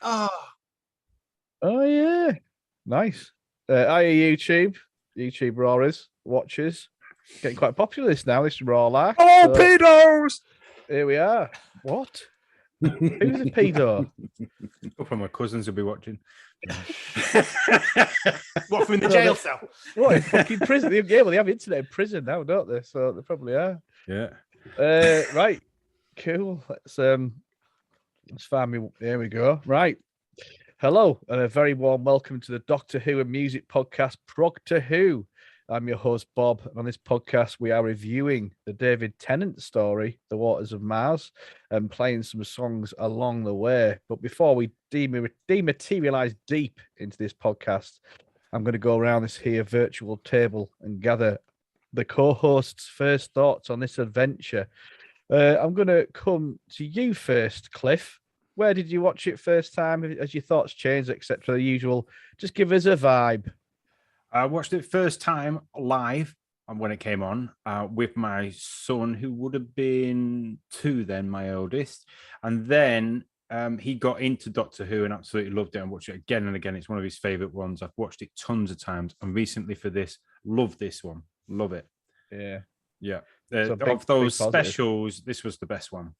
Oh, Oh, yeah. Nice. Hiya, YouTube roarers, watchers. Getting quite popular this raw lark. oh, pedos! Here we are. What? Who's a pedo? Couple of my cousins will be watching. What, from the jail cell? What, in fucking prison? Yeah, well, they have internet in prison now, don't they? So they probably are. Yeah. Right. Cool. Let's find me. There we go. Right. Hello, and a very warm welcome to the Doctor Who and Music podcast, Progtor Who. I'm your host, Bob, and on this podcast, we are reviewing the David Tennant story, The Waters of Mars, and playing some songs along the way. But before we dematerialize deep into this podcast, I'm going to go around this here virtual table and gather the co-hosts' first thoughts on this adventure. I'm going to come to you first, Cliff. Where did you watch it first time? Has your thoughts changed, except for the usual? Just give us a vibe. I watched it first time live when it came on with my son, who would have been 2 then, my oldest. And then he got into Doctor Who and absolutely loved it and watched it again and again. It's one of his favourite ones. I've watched it tons of times. And recently for this, love this one. Love it. Yeah. Yeah. So of those specials, this was the best one.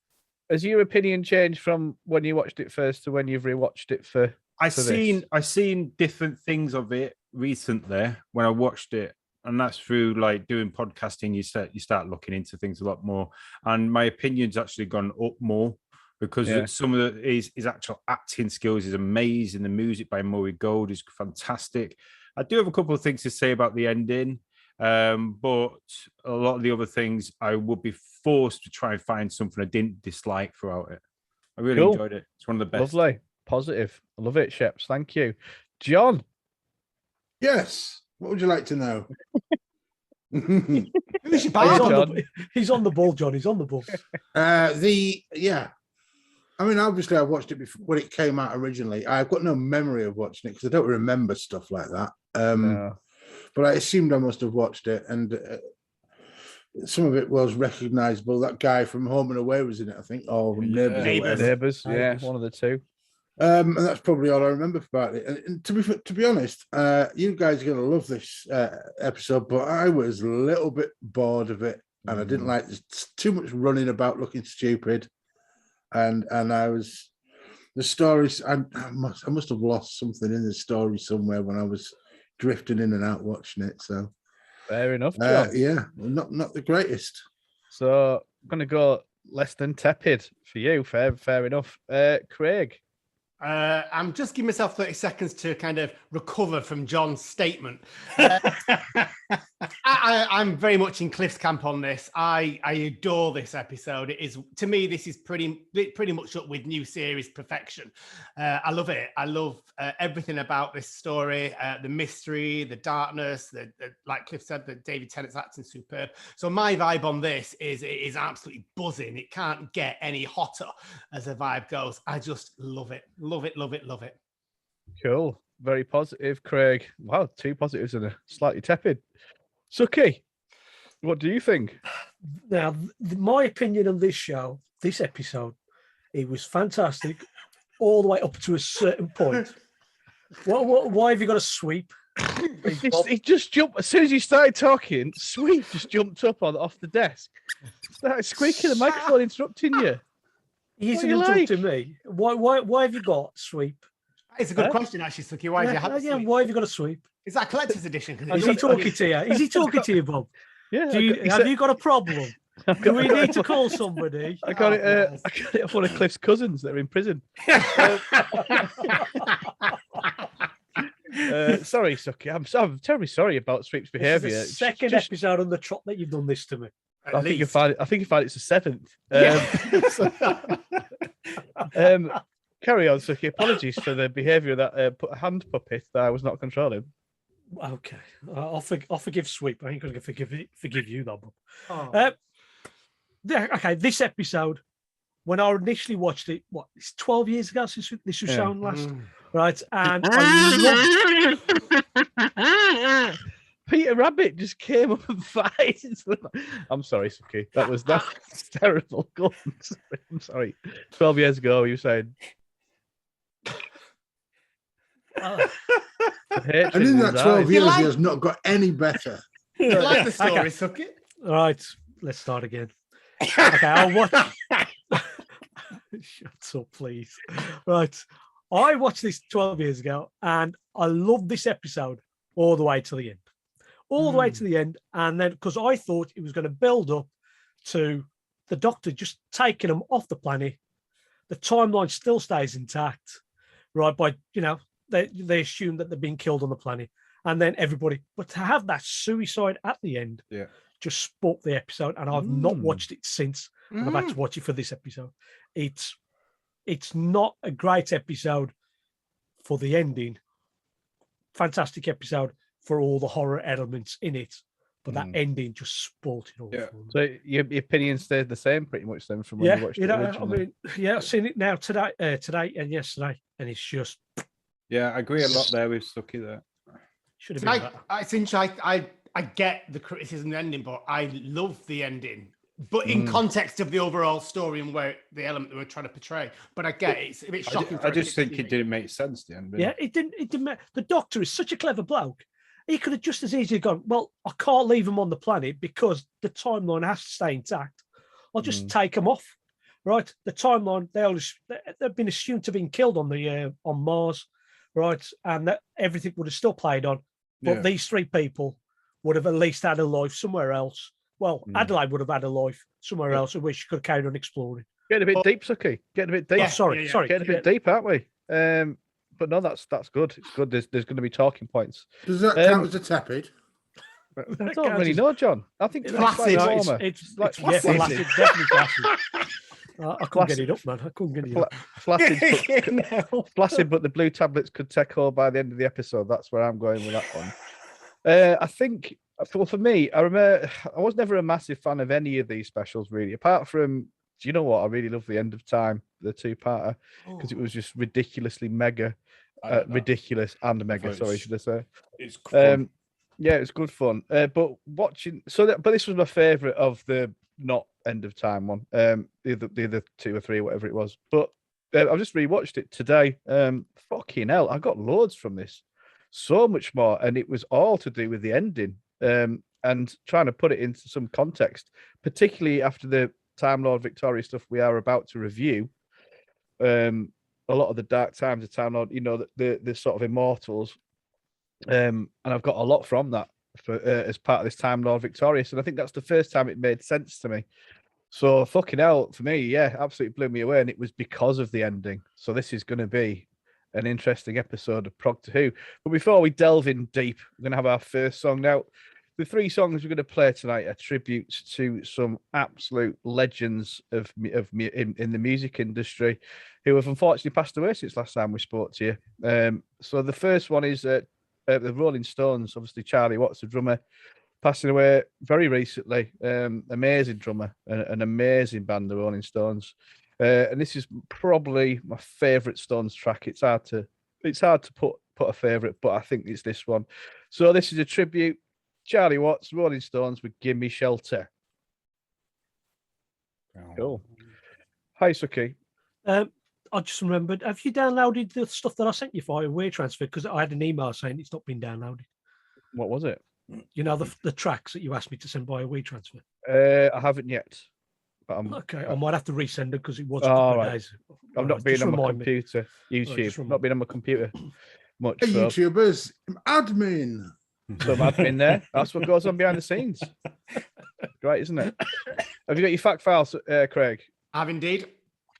Has your opinion changed from when you watched it first to when you've rewatched it for? I seen different things of it recently when I watched it, and that's through like doing podcasting. You start looking into things a lot more, and my opinion's actually gone up more because some of his actual acting skills is amazing. The music by Murray Gold is fantastic. I do have a couple of things to say about the ending. But a lot of the other things I would be forced to try and find something I didn't dislike throughout it. I really enjoyed it. It's one of the best. Lovely. Positive. I love it, Sheps. Thank you. John. Yes. What would you like to know? Who's your bar? He's on the ball, John. He's on the ball. I mean, obviously I watched it before when it came out originally. I've got no memory of watching it because I don't remember stuff like that. But I assumed I must have watched it, and some of it was recognisable. That guy from Home and Away was in it, I think, or Neighbours. Yeah, one of the two. And that's probably all I remember about it. And to be honest, you guys are going to love this episode, but I was a little bit bored of it, and I didn't like too much running about looking stupid, and I was the stories. I must have lost something in the story somewhere when I was drifting in and out watching it. So fair enough, John. Not the greatest. So I'm going to go less than tepid for you. Fair enough. Craig. I'm just giving myself 30 seconds to kind of recover from John's statement. I'm very much in Cliff's camp on this. I adore this episode. It is, to me, this is pretty much up with new series perfection. I love it. I love everything about this story, the mystery, the darkness, the like Cliff said, that David Tennant's acting superb. So my vibe on this is it is absolutely buzzing. It can't get any hotter as the vibe goes. I just love it. Love it, love it, love it. Cool. Very positive, Craig. Wow, 2 positives and a slightly tepid. Suki, what do you think? Now, my opinion on this episode, it was fantastic all the way up to a certain point. Why have you got a sweep? He just jumped as soon as you started talking. Sweep just jumped up off the desk, started squeaking the microphone, interrupting you. He's interrupting me. Why have you got sweep? It's a good question, actually, Suki. Why have you had a sweep? Why have you got a sweep? Is that a collector's edition? Is he talking to you? Is he talking to you, Bob? Yeah. Have you got a problem? Do we need to call somebody? I got it off one of Cliff's cousins that are in prison. Sorry, Suki. I'm terribly sorry about Sweep's behaviour. This is the second episode on the trot that you've done this to me. I think you find it's the 7th. Carry on, Suki. Apologies for the behaviour of that hand puppet that I was not controlling. Okay, I'll forgive Sweep. I ain't going to forgive you, though, Bob. Okay, this episode, when I initially watched it, it's 12 years ago since this was shown last, right? And I loved... Peter Rabbit just came up and fighted. I'm sorry, Suki. That's terrible. I'm sorry. 12 years ago, you were saying. And in that 12 years, he has not got any better. You like the story, Suky? All right, let's start again. Okay, I'll watch. Shut up, please. Right, I watched this 12 years ago, and I loved this episode all the way to the end. All the way to the end, and then because I thought it was going to build up to the Doctor just taking them off the planet. The timeline still stays intact, right? By they assume that they've been killed on the planet, and then everybody. But to have that suicide at the end, just spoilt the episode, and I've not watched it since. And I've had to watch it for this episode. It's not a great episode for the ending. Fantastic episode for all the horror elements in it, but that ending just spoilt it all. Yeah. So your opinion stayed the same pretty much then from when you watched it originally? I've seen it now today and yesterday, and it's just. Yeah, I agree a lot there with Suky there. Should have been better. It's interesting. I get the criticism of the ending, but I love the ending. But in context of the overall story and where the element they were trying to portray, but I get it. It's a bit shocking. I just think it didn't make sense. The end. Yeah, it didn't. It didn't. The Doctor is such a clever bloke. He could have just as easily gone, well, I can't leave him on the planet because the timeline has to stay intact. I'll just take him off, right? The timeline, they've been assumed to have been killed on Mars, right? And that everything would have still played on. But these three people would have at least had a life somewhere else. Well, Adelaide would have had a life somewhere else in which she could have carried on exploring. Getting a bit deep, Suky. Getting a bit deep. Yeah, sorry. Getting a bit deep, aren't we? But no, that's good. It's good. There's going to be talking points. Does that count as a tepid? I don't really know, John. I think it's flaccid. It's like flaccid. Definitely flaccid. I couldn't get it up, man. I couldn't get it up. Flaccid, but the blue tablets could take hold by the end of the episode. That's where I'm going with that one. I think, for me, I remember I was never a massive fan of any of these specials, really, apart from. Do you know what? I really love The End of Time, the two-parter, because it was just ridiculously mega, ridiculous and mega. Sorry, should I say? It's fun. Yeah, it's good fun. But watching, but this was my favourite of the not End of Time one. The other two or three, whatever it was. But I've just rewatched it today. Fucking hell, I got loads from this, so much more, and it was all to do with the ending. And trying to put it into some context, particularly after the Time Lord Victoria stuff we are about to review. A lot of the dark times of Time Lord, the sort of immortals, and I've got a lot from that as part of this Time Lord Victorious, and I think that's the first time it made sense to me. So fucking hell, for me, absolutely blew me away, and it was because of the ending. So this is going to be an interesting episode of Progtor Who. But before we delve in deep, we're going to have our first song now. The three songs we're going to play tonight are tributes to some absolute legends in the music industry who have unfortunately passed away since last time we spoke to you. So the first one is the Rolling Stones, obviously Charlie Watts, the drummer, passing away very recently. Amazing drummer, an amazing band, the Rolling Stones. And this is probably my favourite Stones track. It's hard to put a favourite, but I think it's this one. So this is a tribute. Charlie Watts, Rolling Stones with Give Me Shelter. Cool. Hi, Suky. I just remembered, have you downloaded the stuff that I sent you via WeTransfer? Because I had an email saying it's not been downloaded. What was it? You know, the tracks that you asked me to send via WeTransfer. I haven't yet. But I might have to resend it because it was a couple of days. I'm not being on my computer. YouTube. Not being on my computer much. Hey, YouTubers, admin. Some admin there. That's what goes on behind the scenes. Great, isn't it? Have you got your fact files, Craig? I've indeed.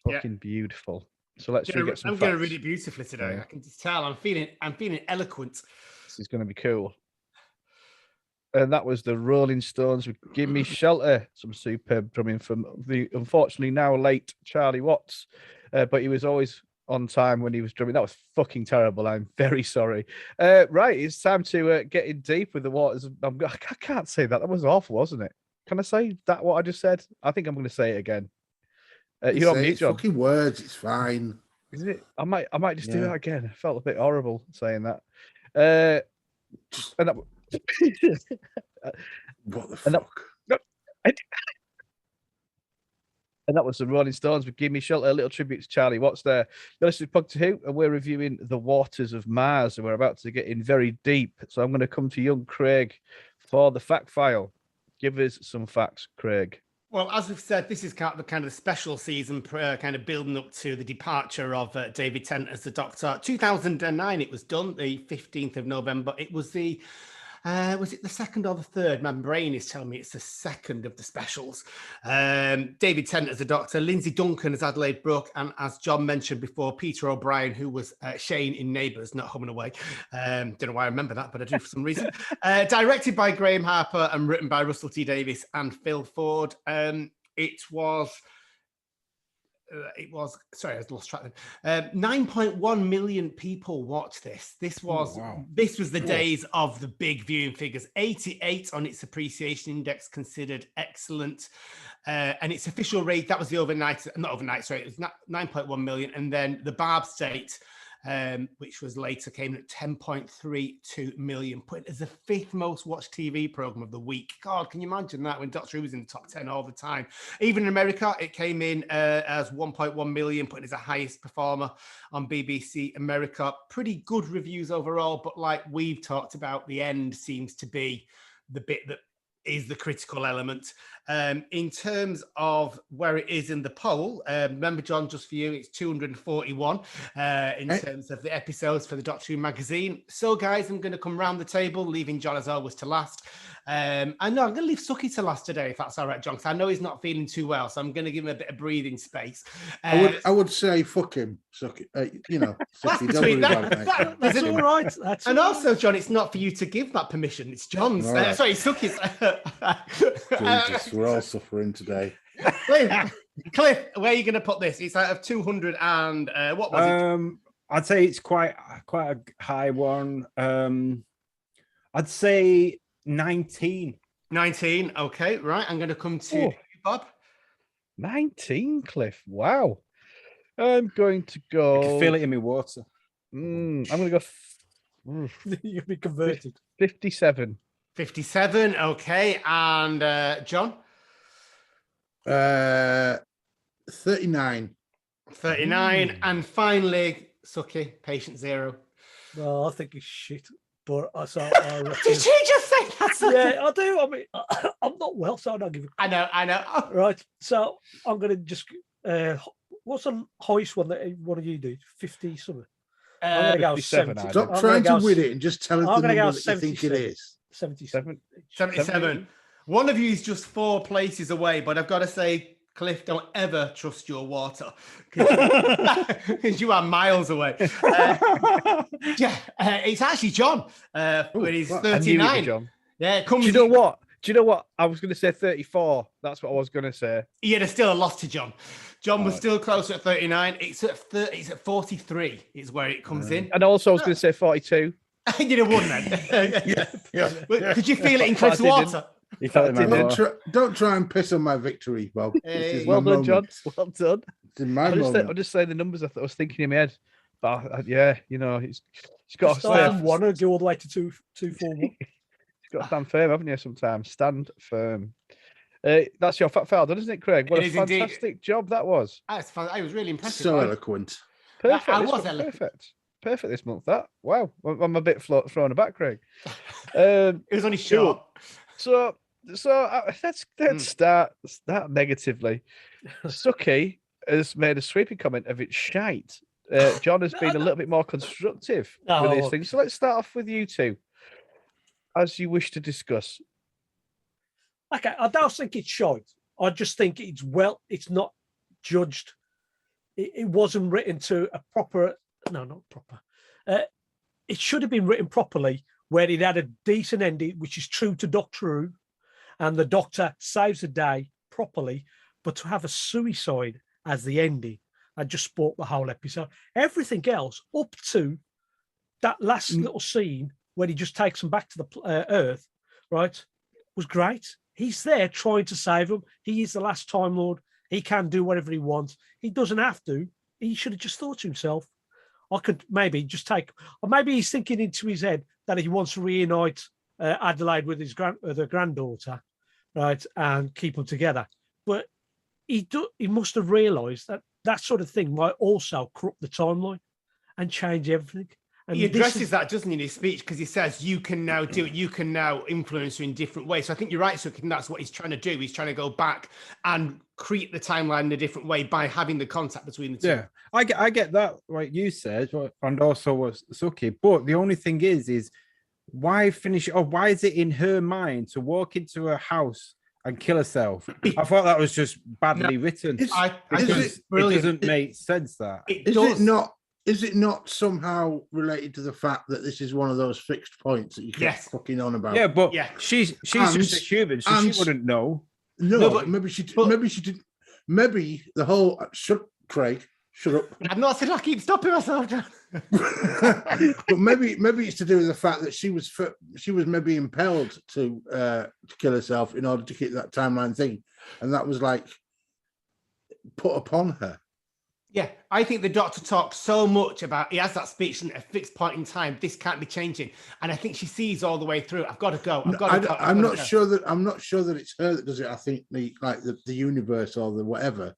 Fucking beautiful. So let's get some facts. I'm going to read it beautifully today. Yeah. I can just tell. I'm feeling eloquent. This is going to be cool. And that was the Rolling Stones with Give Me Shelter. Some superb drumming from the unfortunately now late Charlie Watts. But he was always on time when he was drumming. That was fucking terrible. I'm very sorry. Right, it's time to get in deep with the waters. I can't say that. That was awful, wasn't it? Can I say that what I just said? I think I'm going to say it again. You're on mute, John. Fucking words. It's fine. Is it? I might just do that again. I felt a bit horrible saying that. And that. What the fuck? And that was the Rolling Stones with Give Me Shelter, a little tribute to Charlie Watts there. You're listening to Progtor Who, and we're reviewing The Waters of Mars, and we're about to get in very deep. So I'm going to come to young Craig for the fact file. Give us some facts, Craig. Well, as we've said, this is kind of the special season, kind of building up to the departure of David Tennant as the Doctor. 2009, it was done, the 15th of November. It was was it the second or the third? My brain is telling me it's the second of the specials. David Tennant as the Doctor, Lindsay Duncan as Adelaide Brooke, and as John mentioned before, Peter O'Brien, who was Shane in Neighbours, not Home and Away. Don't know why I remember that, but I do for some reason. Directed by Graham Harper and written by Russell T Davies and Phil Ford. Sorry, I lost track. 9.1 million people watched this. This was the days of the big viewing figures. 88 on its appreciation index, considered excellent. And its official rate, that was the not overnight, sorry, it was 9.1 million. And then the Barb State, which was later, came in at 10.32 million, put it as the 5th most watched TV program of the week. God, can you imagine that when Doctor Who was in the top 10 all the time? Even in America, it came in as 1.1 million, put it as the highest performer on BBC America. Pretty good reviews overall, but like we've talked about, the end seems to be the bit that is the critical element. In terms of where it is in the poll, remember, John, just for you, it's 241 in terms of the episodes for the Doctor Who magazine. So, guys, I'm going to come round the table, leaving John as always to last. I know I'm going to leave Suky to last today, if that's all right, John, because I know he's not feeling too well, so I'm going to give him a bit of breathing space. I would say fuck him, Suky. Suky, don't worry about it, mate. That's all right. And also, John, it's not for you to give that permission. It's John's. Right. Sorry, Suky's. Jesus, we're all suffering today. Cliff, where are you going to put this? It's out of 200 and what was it? I'd say it's quite a high one. I'd say 19. 19. Okay, right. I'm going to come to you, Bob. 19, Cliff. Wow. I'm going to go. I can feel it in my water. I'm going to go. You'll be converted. 57. 57. Okay, and John. 39. 39. And finally, Suky, patient zero. Well, I think it's shit. But I saw. Did you just say that? Suky? Yeah, I do. I mean, I'm not well, so I don't give a. I know. Oh. Right. So I'm going to just. What's the highest one that one of you do? 50 something. I'm going to go 70. Stop trying to win it and just tell us the number that you think it is. 77. 77. One of you is just 4 places away, but I've got to say, Cliff, don't ever trust your water because you are miles away. It's actually John when he's 39. John. Yeah, Do you know what? I was going to say 34. That's what I was going to say. Yeah, there's still a loss to John. John was still closer at 39. It's at 43 is where it comes in. And also I was going to say 42. You'd have won then. Yeah. Could you feel it in Cliff's water? Don't try and piss on my victory, Bob. Well done, John. Well done. It's in my moment. I'll just say the numbers I was thinking in my head. But he's got to stand one and go all the way to 241. You've got to stand firm, haven't you? Sometimes stand firm. That's your fact file, isn't it, Craig? What a fantastic job that was. That's fun. I was really impressed. So eloquent. Perfect. Perfect this month. That wow. I'm a bit thrown aback, Craig. It was only short. So let's start negatively. Suky has made a sweeping comment of it's shite. John has been a little bit more constructive with these things. So let's start off with you two, as you wish to discuss. Okay, I don't think it's shite. I just think it's not judged. It wasn't written to a proper. No, not proper. It should have been written properly, where it had a decent ending, which is true to Doctor Who, and the Doctor saves the day properly. But to have a suicide as the ending, I just spoiled the whole episode. Everything else, up to that last little scene where he just takes them back to the Earth, right, was great. He's there trying to save them. He is the last Time Lord. He can do whatever he wants. He doesn't have to. He should have just thought to himself, I could maybe just take, or maybe he's thinking into his head that he wants to reunite Adelaide with his the granddaughter, right, and keep them together. But he must have realised that sort of thing might also corrupt the timeline and change everything. And he addresses that, doesn't he, in his speech? Because he says, you can now do it. You can now influence her in different ways. So I think you're right, Suky, and that's what he's trying to do. He's trying to go back and create the timeline in a different way by having the contact between the two. Yeah, I get that, like you said, and also what Suky. But the only thing is why finish it off? Why is it in her mind to walk into a house and kill herself? I thought that was just badly written. It doesn't make sense. That Is it not somehow related to the fact that this is one of those fixed points that you kept fucking on about? Yeah, but she's just a human, so she wouldn't know. No, but maybe she didn't. Maybe the whole Craig, shut up. I'm not saying I keep stopping myself, John. But maybe it's to do with the fact that she was maybe impelled to kill herself in order to keep that timeline thing, and that was like put upon her. Yeah, I think the Doctor talks so much about, he has that speech at a fixed point in time, this can't be changing. And I think she sees all the way through. I've got to go. I'm not sure that it's her that does it. I think the universe or the whatever.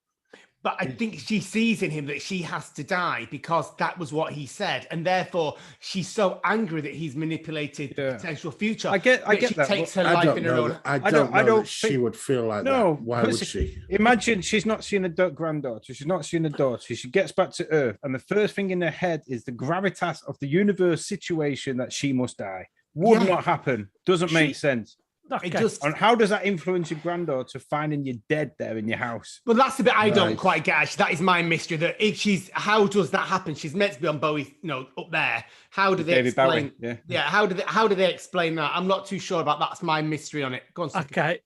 But I think she sees in him that she has to die because that was what he said. And therefore, she's so angry that he's manipulated the potential future. I get she that. Takes her life in her own. I don't know that she would feel like that. Why would she? Imagine she's not seeing a granddaughter. She's not seeing a daughter. She gets back to Earth. And the first thing in her head is the gravitas of the universe situation that she must die. Would not happen. Doesn't make sense. Okay. And how does that influence your granddaughter finding you dead there in your house? Well, that's the bit I don't quite get. Actually, that is my mystery. That if how does that happen? She's meant to be on Bowie, up there. How do they David explain? Bowie, yeah. How do they explain that? I'm not too sure about that. That's my mystery on it. Go on, Suky. Okay,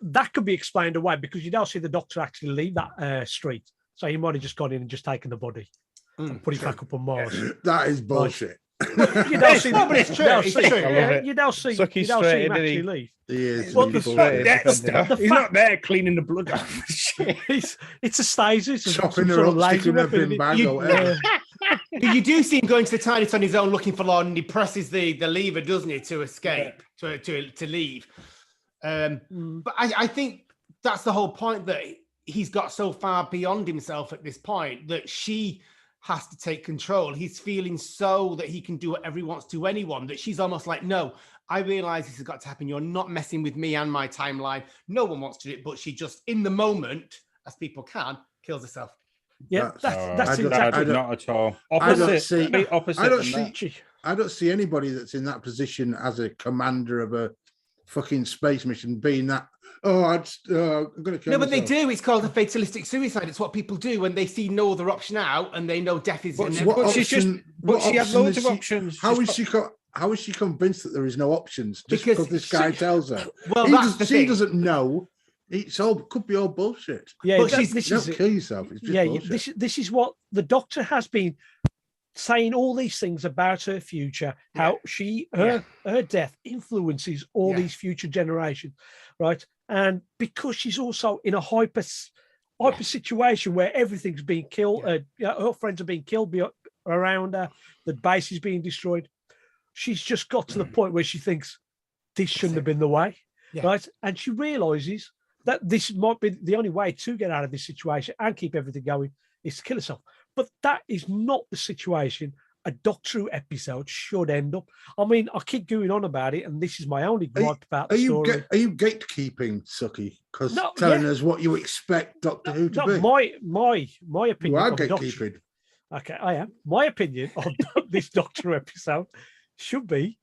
that could be explained away because you don't see the Doctor actually leave that street, so he might have just gone in and just taken the body and put it back up on Mars. That is bullshit. You don't see, but it's true. It's true. You don't see Sucky's him straight, actually isn't he? leave. He is. Well, He's not there cleaning the blood off. It's a stasis. Chopping her up, sticking her bin bag or whatever. You do see him going to the TARDIS on his own looking for Lord, and he presses the lever, doesn't he, to escape, to leave. But I think that's the whole point, that he's got so far beyond himself at this point that she has to take control. He's feeling so that he can do whatever he wants to anyone, that she's almost like, no, I realize this has got to happen. You're not messing with me and my timeline. No one wants to do it, but she just, in the moment, as people can, kills herself. Yeah, that's exactly not at all. I don't see anybody that's in that position as a commander of a fucking space mission being that. I'm going to kill myself. But they do. It's called a fatalistic suicide. It's what people do when they see no other option out and they know death is. She has loads of options. How is she convinced that there is no options? Just because this guy tells her. Well, she doesn't know. It's all could be all bullshit. Yeah, but don't kill yourself. It's just bullshit. This is what the Doctor has been saying, all these things about her future, how her death influences all these future generations, right? And because she's also in a hyper situation where everything's being killed, her friends are being killed around her, the base is being destroyed. She's just got to the point where she thinks this shouldn't have been the way, right? And she realizes that this might be the only way to get out of this situation and keep everything going is to kill herself. But that is not the situation a Doctor Who episode should end up. I mean, I keep going on about it, and this is my only gripe about the story. Are you gatekeeping, Suky? Because telling us what you expect Doctor Who to be? My opinion. You are gatekeeping. Okay, I am. My opinion on this Doctor Who episode should be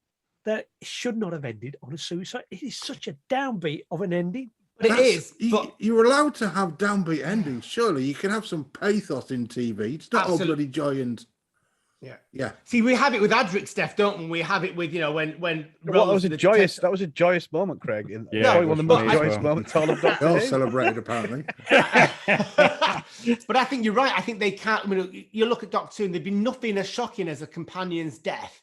that it should not have ended on a suicide. It is such a downbeat of an ending. But it is. You're allowed to have downbeat endings. Surely you can have some pathos in TV. It's not all bloody joy and. Yeah. See, we have it with Adric's death, don't we? We have it with when. That was a joyous moment, Craig. One of the most joyous moments all of Doctor Who. They all celebrated, apparently. But I think you're right. I think they can't. I mean, you look at Doctor Who, and there'd be nothing as shocking as a companion's death.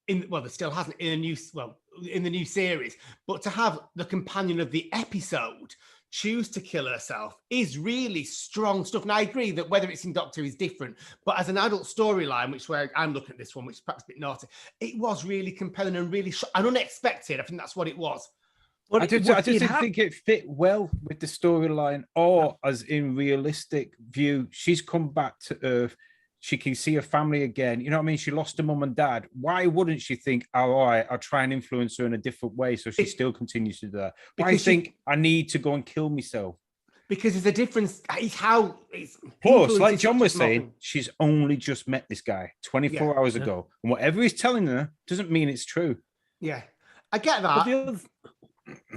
There still hasn't in the new series. But to have the companion of the episode choose to kill herself is really strong stuff. And I agree that whether it's in Doctor Who is different, but as an adult storyline, where I'm looking at this one, which is perhaps a bit naughty, it was really compelling and really and unexpected. I think that's what it was. I just didn't think it fit well with the storyline, or as in realistic view, she's come back to Earth. She can see her family again. You know what I mean? She lost her mum and dad. Why wouldn't she think, oh, all right, I'll try and influence her in a different way so she still continues to do that? Why do you think I need to go and kill myself? Because there's a difference. It's how it's. Plus, like John was saying, she's only just met this guy 24 hours ago. And whatever he's telling her doesn't mean it's true. Yeah, I get that.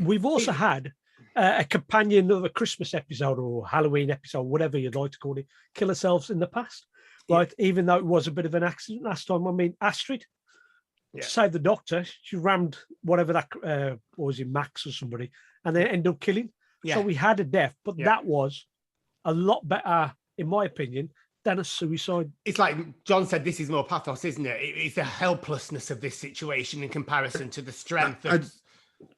We've also had a companion of a Christmas episode or Halloween episode, whatever you'd like to call it, kill herself in the past. Right, even though it was a bit of an accident last time. I mean, Astrid saved the Doctor. She rammed whatever that what was it, Max or somebody, and then ended up killing. Yeah. So we had a death, but that was a lot better, in my opinion, than a suicide. It's like John said, this is more pathos, isn't it? It's the helplessness of this situation in comparison to the strength.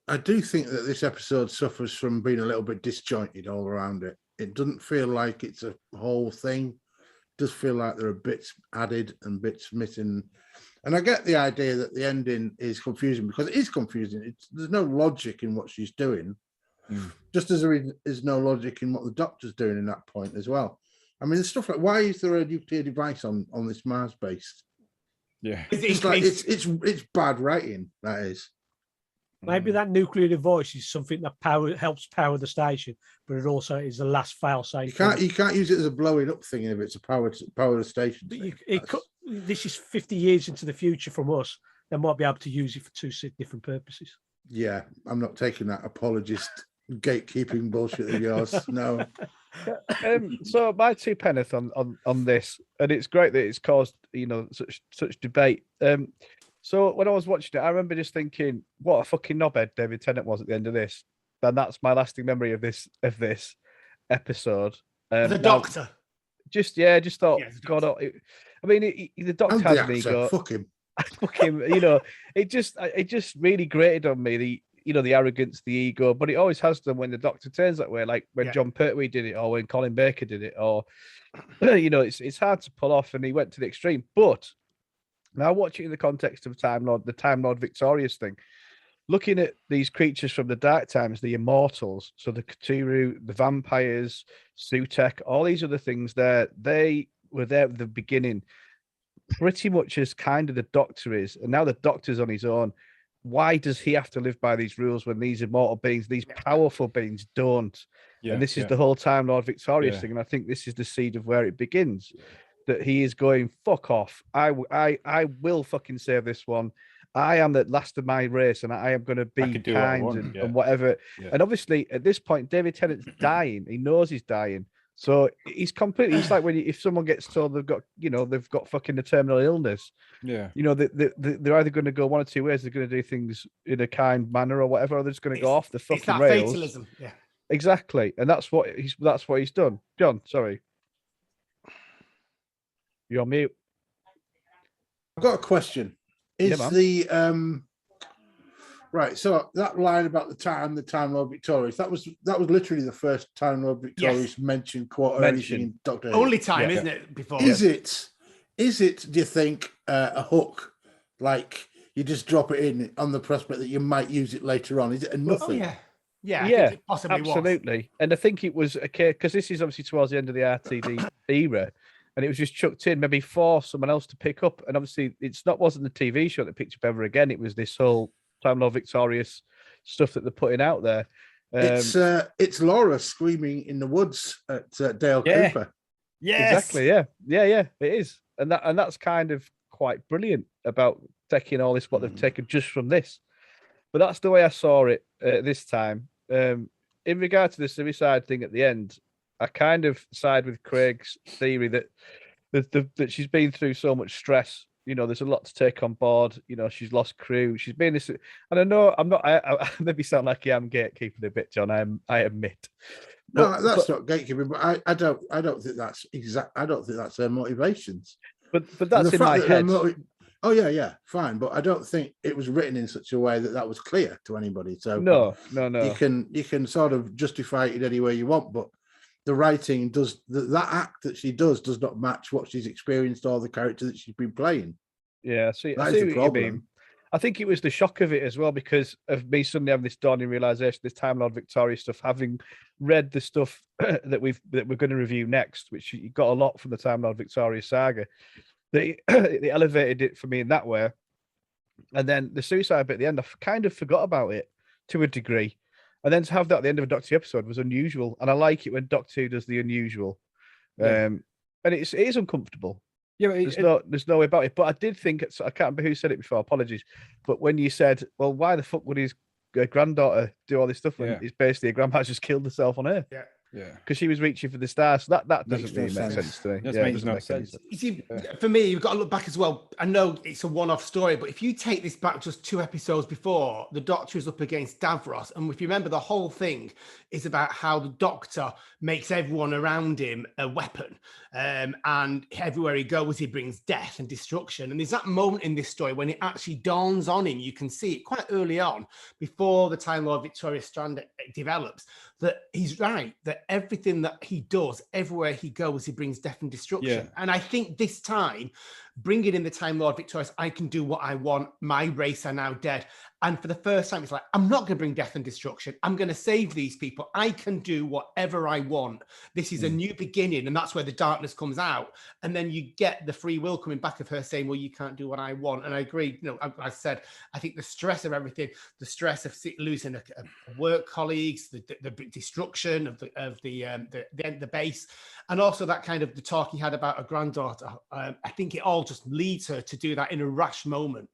I do think that this episode suffers from being a little bit disjointed all around it. It doesn't feel like it's a whole thing. Does feel like there are bits added and bits missing, and I get the idea that the ending is confusing because it is confusing. There's no logic in what she's doing, just as there is no logic in what the Doctor's doing in that point as well. I mean, there's stuff like, why is there a nuclear device on this Mars base? Yeah, it's bad writing. That is. Maybe that nuclear device is something that helps power the station, but it also is the last fail-safe. You can't use it as a blowing up thing if it's a power the station. But this is 50 years into the future from us. They might be able to use it for two different purposes. Yeah, I'm not taking that apologist gatekeeping bullshit of yours. No. So my 2 penneth on this, and it's great that it's caused such debate. So when I was watching it, I remember just thinking, what a fucking knobhead David Tennant was at the end of this. And that's my lasting memory of this episode. The Doctor. Just thought, God, the Doctor has an ego. Fuck him. Fuck him. It just really grated on me, the arrogance, the ego, but it always has done when the Doctor turns that way, like when John Pertwee did it, or when Colin Baker did it, or, it's hard to pull off, and he went to the extreme. But now watch it in the context of the Time Lord Victorious thing. Looking at these creatures from the Dark Times, the Immortals, so the Cthulhu, the vampires, Sutek, all these other things they were there at the beginning, pretty much as kind of the Doctor is. And now the Doctor's on his own. Why does he have to live by these rules when these immortal beings, these powerful beings don't? And this is the whole Time Lord Victorious thing. And I think this is the seed of where it begins. That he is going, fuck off. I will fucking save this one. I am the last of my race, and I am going to be kind and whatever. Yeah. And obviously, at this point, David Tennant's dying. He knows he's dying, so he's completely. It's like if someone gets told they've got fucking a terminal illness. Yeah. They're either going to go one or two ways. They're going to do things in a kind manner or whatever, or they're just going to go off the fucking rails. Fatalism. Yeah. Exactly, and that's what he's done. John, sorry. You're on mute. I've got a question. Is right? So that line about the Time Lord Victorious, that was literally the first Time Lord Victorious mentioned quote or anything in Doctor Who. Only time, isn't it? Before is it? Do you think a hook, like you just drop it in on the prospect that you might use it later on? Is it a nothing? Oh, yeah, possibly absolutely. Was. And I think it was because this is obviously towards the end of the RTD era. And it was just chucked in, maybe for someone else to pick up. And obviously, wasn't the TV show that picked up ever again. It was this whole Time Lord Victorious stuff that they're putting out there. It's Laura screaming in the woods at Dale Cooper. Yes, exactly. Yeah, it is, and that's kind of quite brilliant about taking all this what they've taken just from this. But that's the way I saw it this time. In regard to the suicide thing at the end, I kind of side with Craig's theory that she's been through so much stress. There's a lot to take on board. She's lost crew. She's been this, and I know I'm not. I maybe sound like I'm gatekeeping a bit, John. I admit. No, that's not gatekeeping. But I don't think that's exact. I don't think that's her motivations. But that's in my head. Oh yeah, fine. But I don't think it was written in such a way that was clear to anybody. So no. You can sort of justify it in any way you want, but the writing does that act that she does not match what she's experienced or the character that she's been playing. Yeah, I see the what you mean. I think it was the shock of it as well, because of me suddenly having this dawning realization, this Time Lord Victoria stuff, having read the stuff that we're going to review next, which you got a lot from the Time Lord Victoria saga. They elevated it for me in that way, and then the suicide bit at the end, I kind of forgot about it to a degree, and then to have that at the end of a Doctor Who episode was unusual, and I like it when Doctor Who does the unusual, and it is uncomfortable. Yeah, there's no way about it. But I did think, I can't remember who said it before, apologies, but when you said, well, why the fuck would his granddaughter do all this stuff when it's basically a grandma's just killed herself on Earth? Yeah, because she was reaching for the stars. So that doesn't really make sense to me. That makes no sense. You see, for me, you've got to look back as well. I know it's a one-off story, but if you take this back just 2 episodes before, the Doctor is up against Davros, and if you remember, the whole thing is about how the Doctor makes everyone around him a weapon, and everywhere he goes, he brings death and destruction. And there's that moment in this story when it actually dawns on him. You can see it quite early on, before the Time Lord Victoria strand develops, that he's right, that everything that he does, everywhere he goes, he brings death and destruction. And I think this time, bringing in the Time Lord Victorious, I can do what I want. My race are now dead. And for the first time, it's like, I'm not going to bring death and destruction. I'm going to save these people. I can do whatever I want. This is a new beginning. And that's where the darkness comes out. And then you get the free will coming back of her saying, well, you can't do what I want. And I agree. You know, I said, I think the stress of everything, the stress of losing a work colleagues, the destruction of the base, and also that kind of the talk he had about a granddaughter. I think it all just leads her to do that in a rash moment.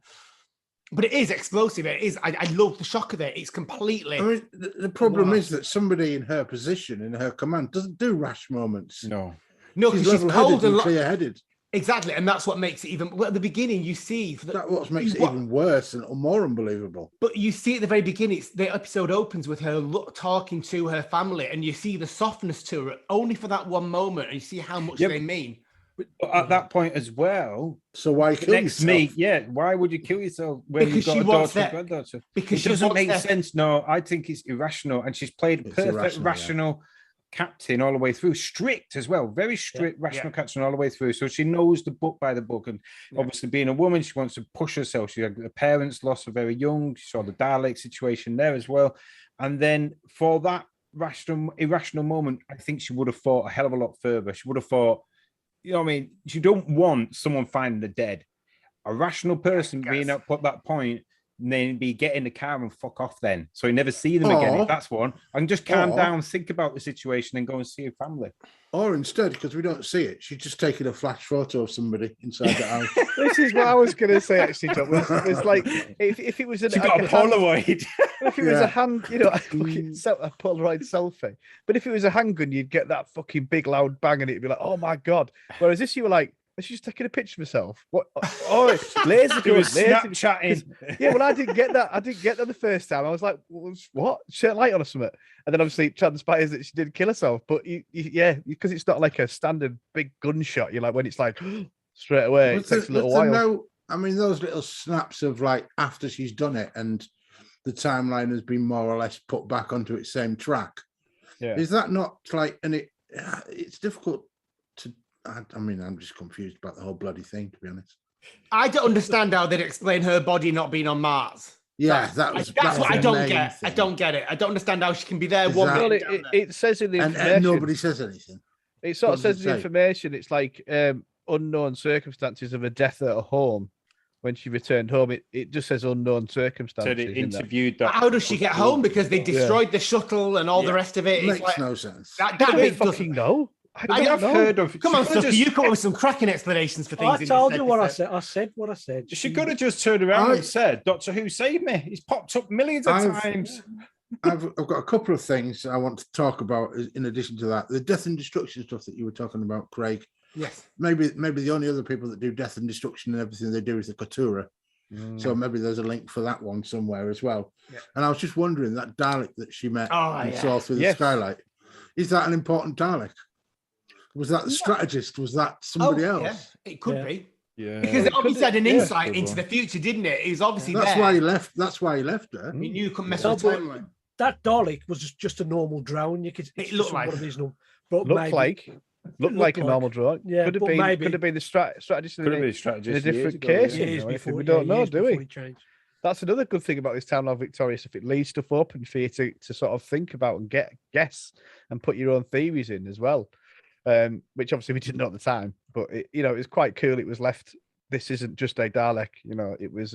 But it is explosive. It is. I love the shock of it. It's completely. I mean, the problem is that somebody in her position, in her command, doesn't do rash moments. No, because she's cold and clear-headed. Exactly, and that's what makes it even. Well, at the beginning, you see that's what makes it even worse and more unbelievable. But you see at the very beginning, the episode opens with her talking to her family, and you see the softness to her only for that one moment, and you see how much they mean. But at that point as well, so why kill yourself? Why would you kill yourself when because you've got a daughter and granddaughter? Because it doesn't make sense. No, I think it's irrational, and she's played a perfect rational captain all the way through, strict as well, very strict rational captain all the way through. So she knows the book by the book, and obviously being a woman, she wants to push herself. She had her parents lost her very young. She saw the Dalek situation there as well, and then for that irrational moment, I think she would have thought a hell of a lot further. She would have thought, you know what I mean? You don't want someone finding the dead. A rational person being up at that point, and then be get in the car and fuck off then. So you never see them again. If that's one. I can just calm down, think about the situation, and go and see your family. Or instead, because we don't see it, she's just taking a flash photo of somebody inside the house. This is what I was going to say, actually, John. It's like, if it was she got a Polaroid. If it was a hand, you know, a Polaroid selfie. But if it was a handgun, you'd get that fucking big loud bang, and it'd be like, oh my God. Whereas this, you were like, she's just taking a picture of herself. What? Oh, laser gun, Snapchatting. Yeah, well, I didn't get that. the first time. I was like, what? Shut light on or something. And then obviously it transpires that she did kill herself. But because it's not like a standard big gunshot. You're like, when it's like straight away, it takes a little while. I mean, those little snaps of like after she's done it and the timeline has been more or less put back onto its same track. Yeah. Is that not like, and it's difficult to, I mean, I'm just confused about the whole bloody thing, to be honest. I don't understand how they'd explain her body not being on Mars. Yeah, that's what I don't get. I don't get it. I don't understand how she can be there. It says in the information. And nobody says anything. It sort of says in the information, it's like unknown circumstances of a death at a home. When she returned home, it just says unknown circumstances. So they interviewed that. How does she get home? Because they destroyed the shuttle and all the rest of it. It makes no sense. That bit fucking know. I have heard of. Come on, Suky, you come up with some cracking explanations for things. I told you what I said. I said what I said. She could have just turned around and said, "Doctor Who saved me." He's popped up millions of times. I've got a couple of things I want to talk about in addition to that. The death and destruction stuff that you were talking about, Craig. Yes. Maybe the only other people that do death and destruction and everything they do is the Katura. So maybe there's a link for that one somewhere as well. Yeah. And I was just wondering, that Dalek that she met and saw through the skylight, is that an important Dalek? Was that the strategist? Was that somebody else? Yeah, it could be. Yeah. Because it obviously had an insight into the future, didn't it? He was obviously that's why he left. That's why he left her. He knew you couldn't mess with the timeline. That Dalek was just a normal drone. It looked like Looked like a normal drone. Yeah, could have been the strategist. Could have been a strategist in a different case. Years before, we don't know, do we? That's another good thing about this Town Lord Victoria stuff. It leaves stuff open for you to sort of think about and guess and put your own theories in as well. Which obviously we didn't know at the time, but it was quite cool. It was left. This isn't just a Dalek, it was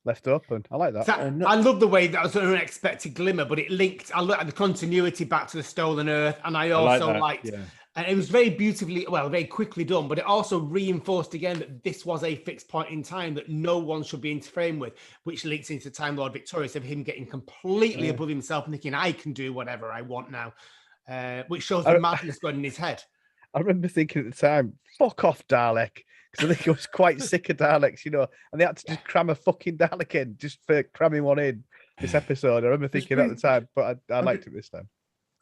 left open. I like that. I love the way that was an unexpected glimmer, but it linked. I looked at the continuity back to the Stolen Earth, and I also liked. Yeah. And it was very very quickly done, but it also reinforced again that this was a fixed point in time that no one should be interfering with, which links into Time Lord Victorious of him getting completely above himself and thinking, I can do whatever I want now, which shows the madness going in his head. I remember thinking at the time, fuck off, Dalek, because I think I was quite sick of Daleks, and they had to just cram a fucking Dalek in just for cramming one in this episode. I remember thinking at the time, but I liked it this time.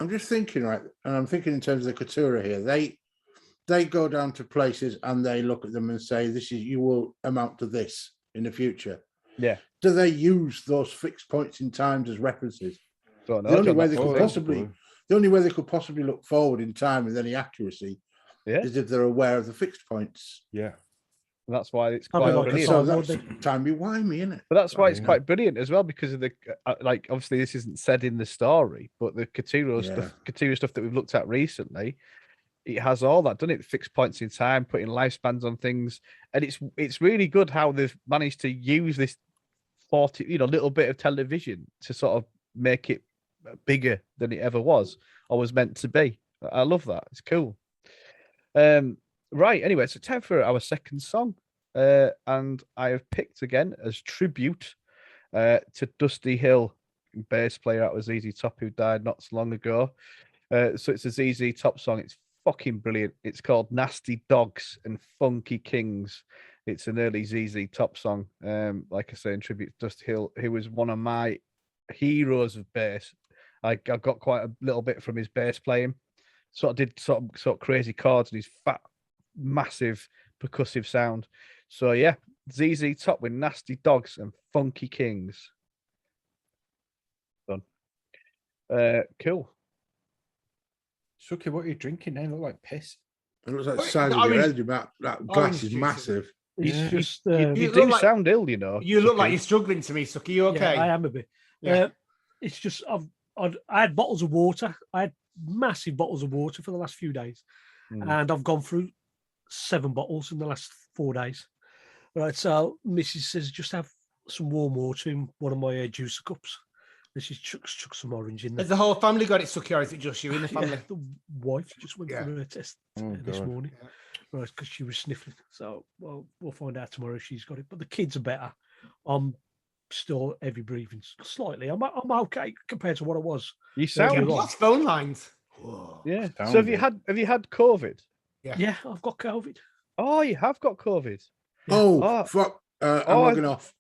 I'm just thinking, right, and I'm thinking in terms of the Katura here. They go down to places and they look at them and say, you will amount to this in the future. Yeah. Do they use those fixed points in times as references? The only way they could possibly look forward in time with any accuracy is if they're aware of the fixed points. Yeah. And that's why it's quite brilliant. So that's timey-wimey, isn't it? But that's why it's quite brilliant as well, because of the obviously this isn't said in the story, but the Katura stuff that we've looked at recently, it has all that, doesn't it? Fixed points in time, putting lifespans on things, and it's really good how they've managed to use this 40 little bit of television to sort of make it bigger than it ever was or was meant to be. I love that. It's cool. Right, anyway, so time for our second song. And I have picked again as tribute to Dusty Hill, bass player out of ZZ Top, who died not so long ago. So it's a ZZ Top song. It's fucking brilliant. It's called Nasty Dogs and Funky Kings. It's an early ZZ Top song. Like I say, in tribute to Dusty Hill, who was one of my heroes of bass. I got quite a little bit from his bass playing. Did crazy chords and his fat, massive percussive sound. So yeah, ZZ Top with Nasty Dogs and Funky Kings. Done. Cool. Suki, what are you drinking now? Look like piss. It looks like the size of your head. That glass is massive. You do sound ill, You look like you're struggling to me, Suki. You okay? Yeah, I am a bit. Yeah. It's just I had bottles of water. I had massive bottles of water for the last few days, and I've gone through 7 bottles in the last 4 days. Right, so Mrs. says just have some warm water in one of my juicer cups. And she's chuck some orange in there. Has the whole family got it, Suki, or is it just you in the family? The wife just went for her test this morning, right, because she was sniffling. So we'll find out tomorrow if she's got it. But the kids are better. I'm still heavy breathing slightly. I'm okay compared to what I was. You sound lost phone lines. Whoa. Yeah. So have you had COVID? Yeah, I've got COVID. Oh, you have got COVID. Oh, fuck. I'm logging off.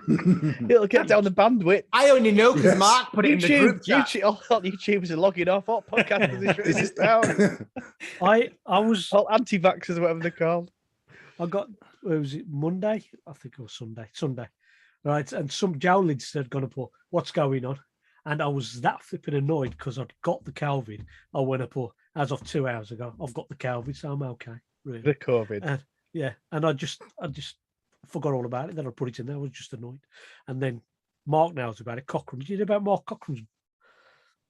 It'll get down the bandwidth. I only know because Mark put it in the group chat. YouTubers are logging off. What podcast is this down? I was anti-vaxxers, whatever they're called. I got, was it Monday? I think it was Sunday. Right, and some jowlids had gone up, what's going on? And I was that flipping annoyed because I'd got the COVID. I went up, as of 2 hours ago, I've got the COVID, so I'm okay. Really. The COVID. And I just forgot all about it. Then I put it in there. I was just annoyed. And then Mark knows about it. Cochran. Did you know about Mark Cochran's?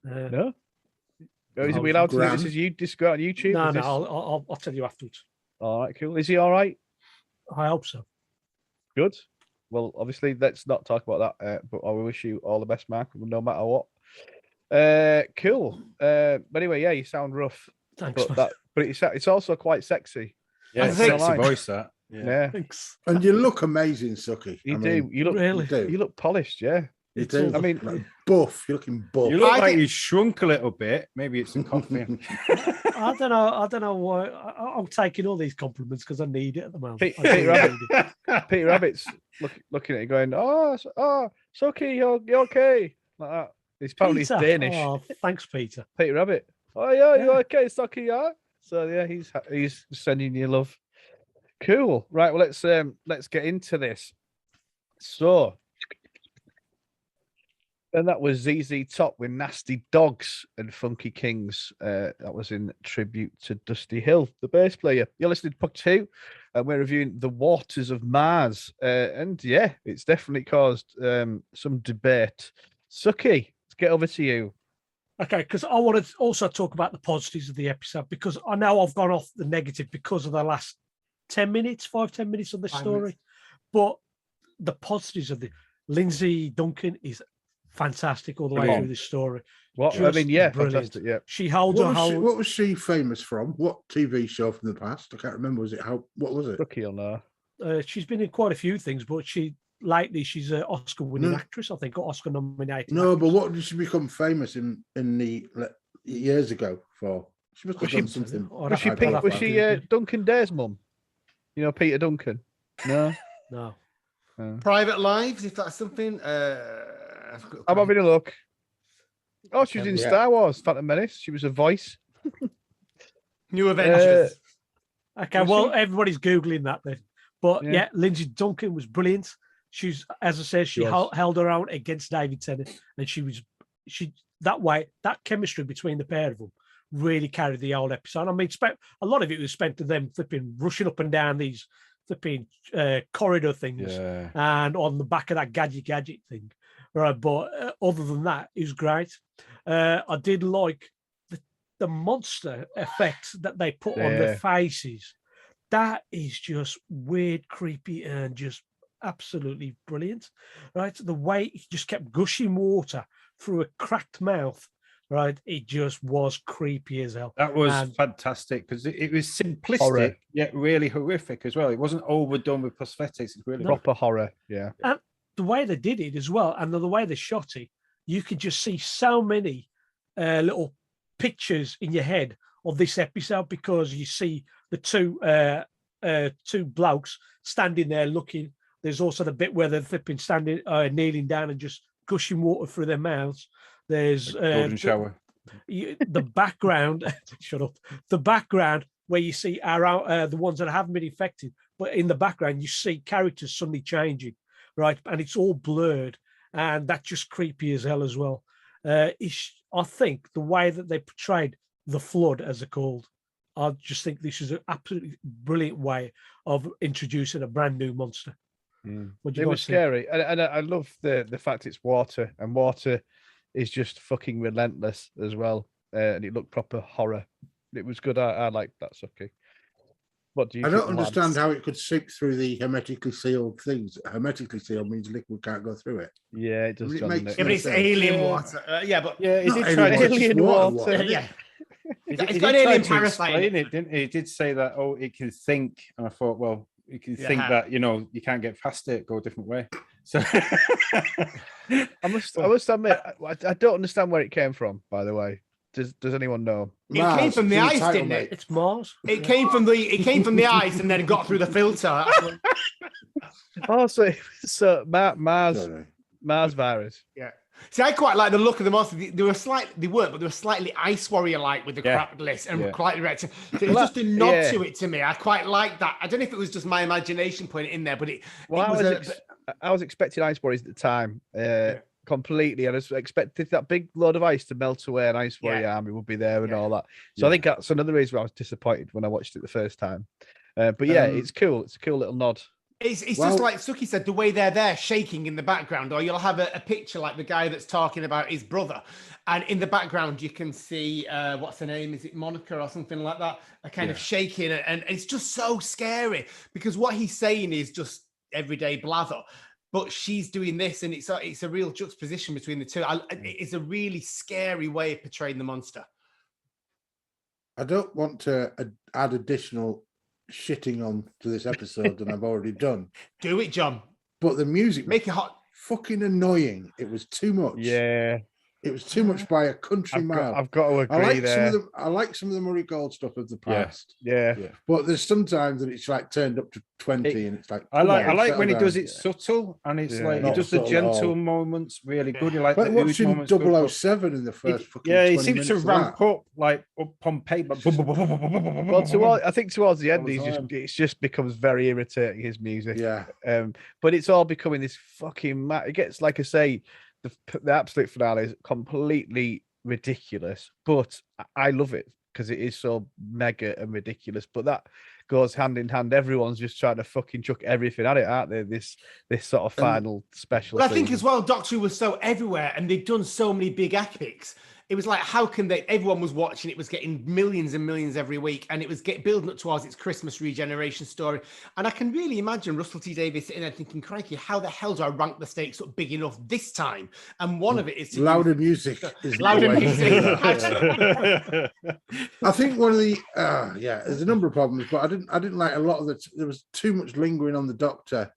No. Is we allowed to do this as you just go on YouTube? No, I'll tell you afterwards. All right, cool. Is he all right? I hope so. Good. Well, obviously, let's not talk about that. But I wish you all the best, Mark, no matter what. Cool. But anyway, yeah, you sound rough. Thanks. But it's also quite sexy. Yeah, it's a sexy voice, that. Yeah. Thanks. And you look amazing, Suki. You do. You look really. You look polished. Yeah. You do. I mean, like buff. You're looking buff. You look like you shrunk a little bit. Maybe it's the coffee. I don't know why. I'm taking all these compliments because I need it at the moment. Peter Rabbit's looking at you going, oh, Suki, you're okay. Like that. He's probably Danish. Oh, thanks, Peter. Peter Rabbit. Oh yeah, you're okay, Suki, yeah. So yeah, he's sending you love. Cool. Right. Well, let's get into this. So, And that was ZZ Top with Nasty Dogs and Funky Kings. That was in tribute to Dusty Hill, the bass player. You're listening to Progtor Who, and we're reviewing The Waters of Mars. And yeah, it's definitely caused some debate. Suki, let's get over to you. Okay, because I want to also talk about the positives of the episode, because I know I've gone off the negative because of the last 10 minutes, 5-10 minutes of the story. But the positives of the Lindsay Duncan is fantastic all the way through this story. What I mean, yeah, brilliant. fantastic. Yeah, she holds her whole. What was she famous from? What TV show from the past? I can't remember. What was it? Rookie or no? She's been in quite a few things, but she's an Oscar-winning actress, I think, or Oscar-nominated. No, actress. but what did she become famous in the years ago for? She must have done something. Was she Duncan Dare's mum? You know, Peter Duncan? No. No. Private Lives, if that's something. I'm having a look. Oh, she was in Star Wars, Phantom Menace. She was a voice. New Avengers. Okay, everybody's Googling that then. But yeah, Lindsay Duncan was brilliant. She's, as I said, she held her own against David Tennant, and that chemistry between the pair of them really carried the whole episode. I mean, a lot of it was spent to them flipping, rushing up and down these flipping corridor things, and on the back of that gadget thing. Right, but other than that, it was great. I did like the monster effects that they put on their faces. That is just weird, creepy, and just absolutely brilliant. Right, the way it just kept gushing water through a cracked mouth. Right, it just was creepy as hell. That was fantastic because it was simplistic yet really horrific as well. It wasn't overdone with prosthetics. It's really proper horror. Yeah. And the way they did it as well, and the way they shot it, you could just see so many little pictures in your head of this episode, because you see the two blokes standing there looking. There's also the bit where they're flipping, standing, kneeling down and just gushing water through their mouths. There's golden shower. The background. Shut up. The background where you see the ones that haven't been infected, but in the background you see characters suddenly changing. Right, and it's all blurred, and that's just creepy as hell as well. I think the way that they portrayed the flood, as they're called, I just think this is an absolutely brilliant way of introducing a brand new monster. It was scary, and I love the fact it's water, and water is just fucking relentless as well, and it looked proper horror. It was good. I liked that, Suki. What do you? I don't understand how it could sink through the hermetically sealed things. Hermetically sealed means liquid can't go through it. Yeah, it does. It makes but it's alien water. He did try alien water. Yeah. It's got alien parasite. He did say that. Oh, it can think, and I thought, well, you can think that you can't get past it. Go a different way. So I must admit, I don't understand where it came from. By the way. Does anyone know? It came from the ice, didn't it? It's Mars. It came from the ice and then it got through the filter. So Mars virus. Yeah. See, I quite like the look of the monster. They were slightly Ice Warrior-like with the cracked list and quite erect. So it was just a nod to it to me. I quite like that. I don't know if it was just my imagination putting it in there, but I was expecting Ice Warriors at the time. Completely, and I expected that big load of ice to melt away, and Ice Warrior Army would be there and all that. So I think that's another reason why I was disappointed when I watched it the first time. But it's cool. It's a cool little nod. It's just like Suki said, the way they're there shaking in the background, or you'll have a picture like the guy that's talking about his brother, and in the background you can see what's her name? Is it Monica or something like that? A kind of shaking, and it's just so scary because what he's saying is just everyday blather. But she's doing this, and it's a real juxtaposition between the two. It's a really scary way of portraying the monster. I don't want to add additional shitting on to this episode than I've already done. Do it, John. But the music, make it hot. Fucking annoying. It was too much. Yeah. It was too much by a country mile. I've got to agree there. I like some of the Murray Gold stuff of the past. Yeah. But there's sometimes that it's like turned up to 20 and it's like... I like when he does it subtle and it's like he does the gentle moments really good. You like watching 007 in the first fucking 20 he seems to ramp up like up on paper. Well, I think towards the end, it just becomes very irritating, his music. Yeah. But it's all becoming this fucking... It gets, like I say... the absolute finale is completely ridiculous, but I love it because it is so mega and ridiculous. But that goes hand in hand. Everyone's just trying to fucking chuck everything at it, aren't they? This sort of final special. Well, I think as well, Doctor Who was so everywhere, and they'd done so many big epics. It was like, how can they? Everyone was watching. It was getting millions and millions every week, and it was building up towards its Christmas regeneration story. And I can really imagine Russell T Davies sitting there thinking, "Crikey, how the hell do I rank the stakes up big enough this time?" And one of it is to louder music. Louder music. I think one of the there's a number of problems, but I didn't like a lot of there was too much lingering on the Doctor,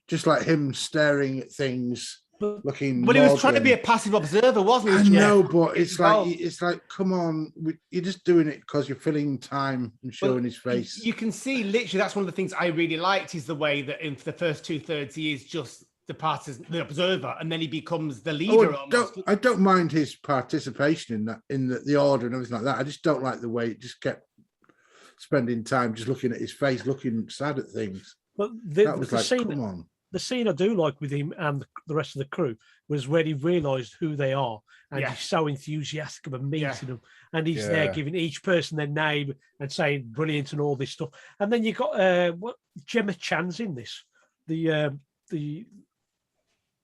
just like him staring at things. Looking, but he was trying to be a passive observer, wasn't he? I know, but it's like, come on, you're just doing it because you're filling time and showing his face. You can see, literally, that's one of the things I really liked is the way that in the first 2/3 he is just the observer, and then he becomes the leader. I don't mind his participation in the order and everything like that. I just don't like the way it just kept spending time just looking at his face, looking sad at things. But come on. The scene I do like with him and the rest of the crew was where he realised who they are, and he's so enthusiastic about meeting them, and he's there giving each person their name and saying brilliant and all this stuff. And then you got Gemma Chan's in this, the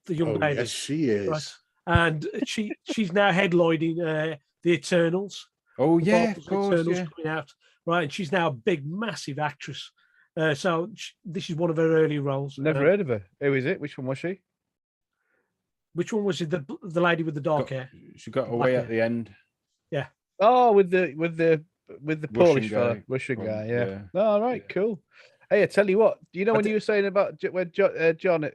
young lady. Yes, she is, right? And she's now headlining the Eternals. Oh yeah, of course, Eternals coming out, right? And she's now a big, massive actress. So this is one of her early roles. Never heard of her. Who is it? Which one was she? Which one was it? The lady with the dark hair. She got away at the end. Yeah. Oh, with the Polish fella, Russian guy. Yeah. Oh, right, cool. Hey, I tell you what. Do you know when you were saying about when John,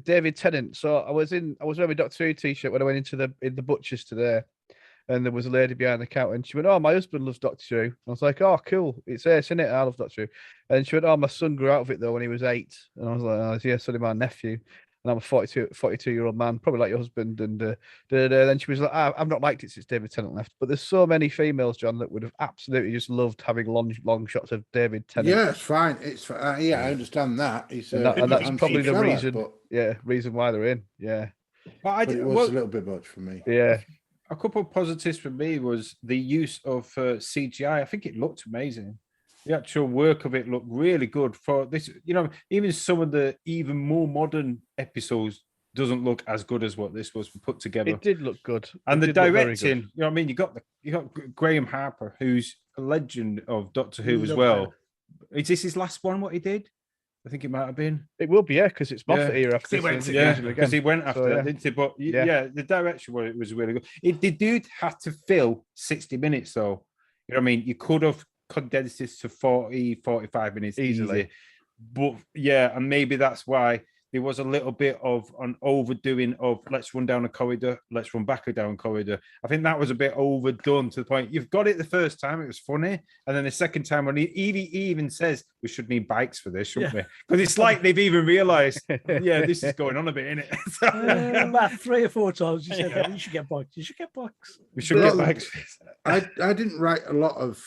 David Tennant? So I was wearing my Doctor Who t-shirt when I went into the butcher's today. And there was a lady behind the counter, and she went, "Oh, my husband loves Doctor Who." I was like, "Oh, cool, it's Ace, isn't it? I love Doctor Who." And she went, "Oh, my son grew out of it though when he was 8." And I was like, "Oh, yeah, so did my nephew." And I'm a 42-year-old man, probably like your husband. And then she was like, "I've not liked it since David Tennant left." But there's so many females, John, that would have absolutely just loved having long shots of David Tennant. Yeah, it's fine. It's I understand that. And that's probably the reason. Reason why they're in. Yeah, but it was a little bit much for me. Yeah. A couple of positives for me was the use of CGI. I think it looked amazing. The actual work of it looked really good for this. Even some of the even more modern episodes doesn't look as good as what this was put together. It did look good. And the directing, you know what I mean? You got Graham Harper, who's a legend of Doctor Who as well. Is this his last one, what he did? I think it might have been. It will be, because it's Moffat era after because he went after that, didn't he? But the direction was really good. The dude had to fill 60 minutes, though. You know what I mean? You could have condensed this to 40, 45 minutes easily. But and maybe that's why there was a little bit of an overdoing of let's run down a corridor, let's run back down a corridor. I think that was a bit overdone to the point. You've got it the first time, it was funny. And then the second time, when he even says, we should need bikes for this, shouldn't we? Because it's like they've even realised, this is going on a bit, isn't it? About 3 or 4 times you said, you should get bikes. You should get bikes. We should get bikes. I didn't write a lot of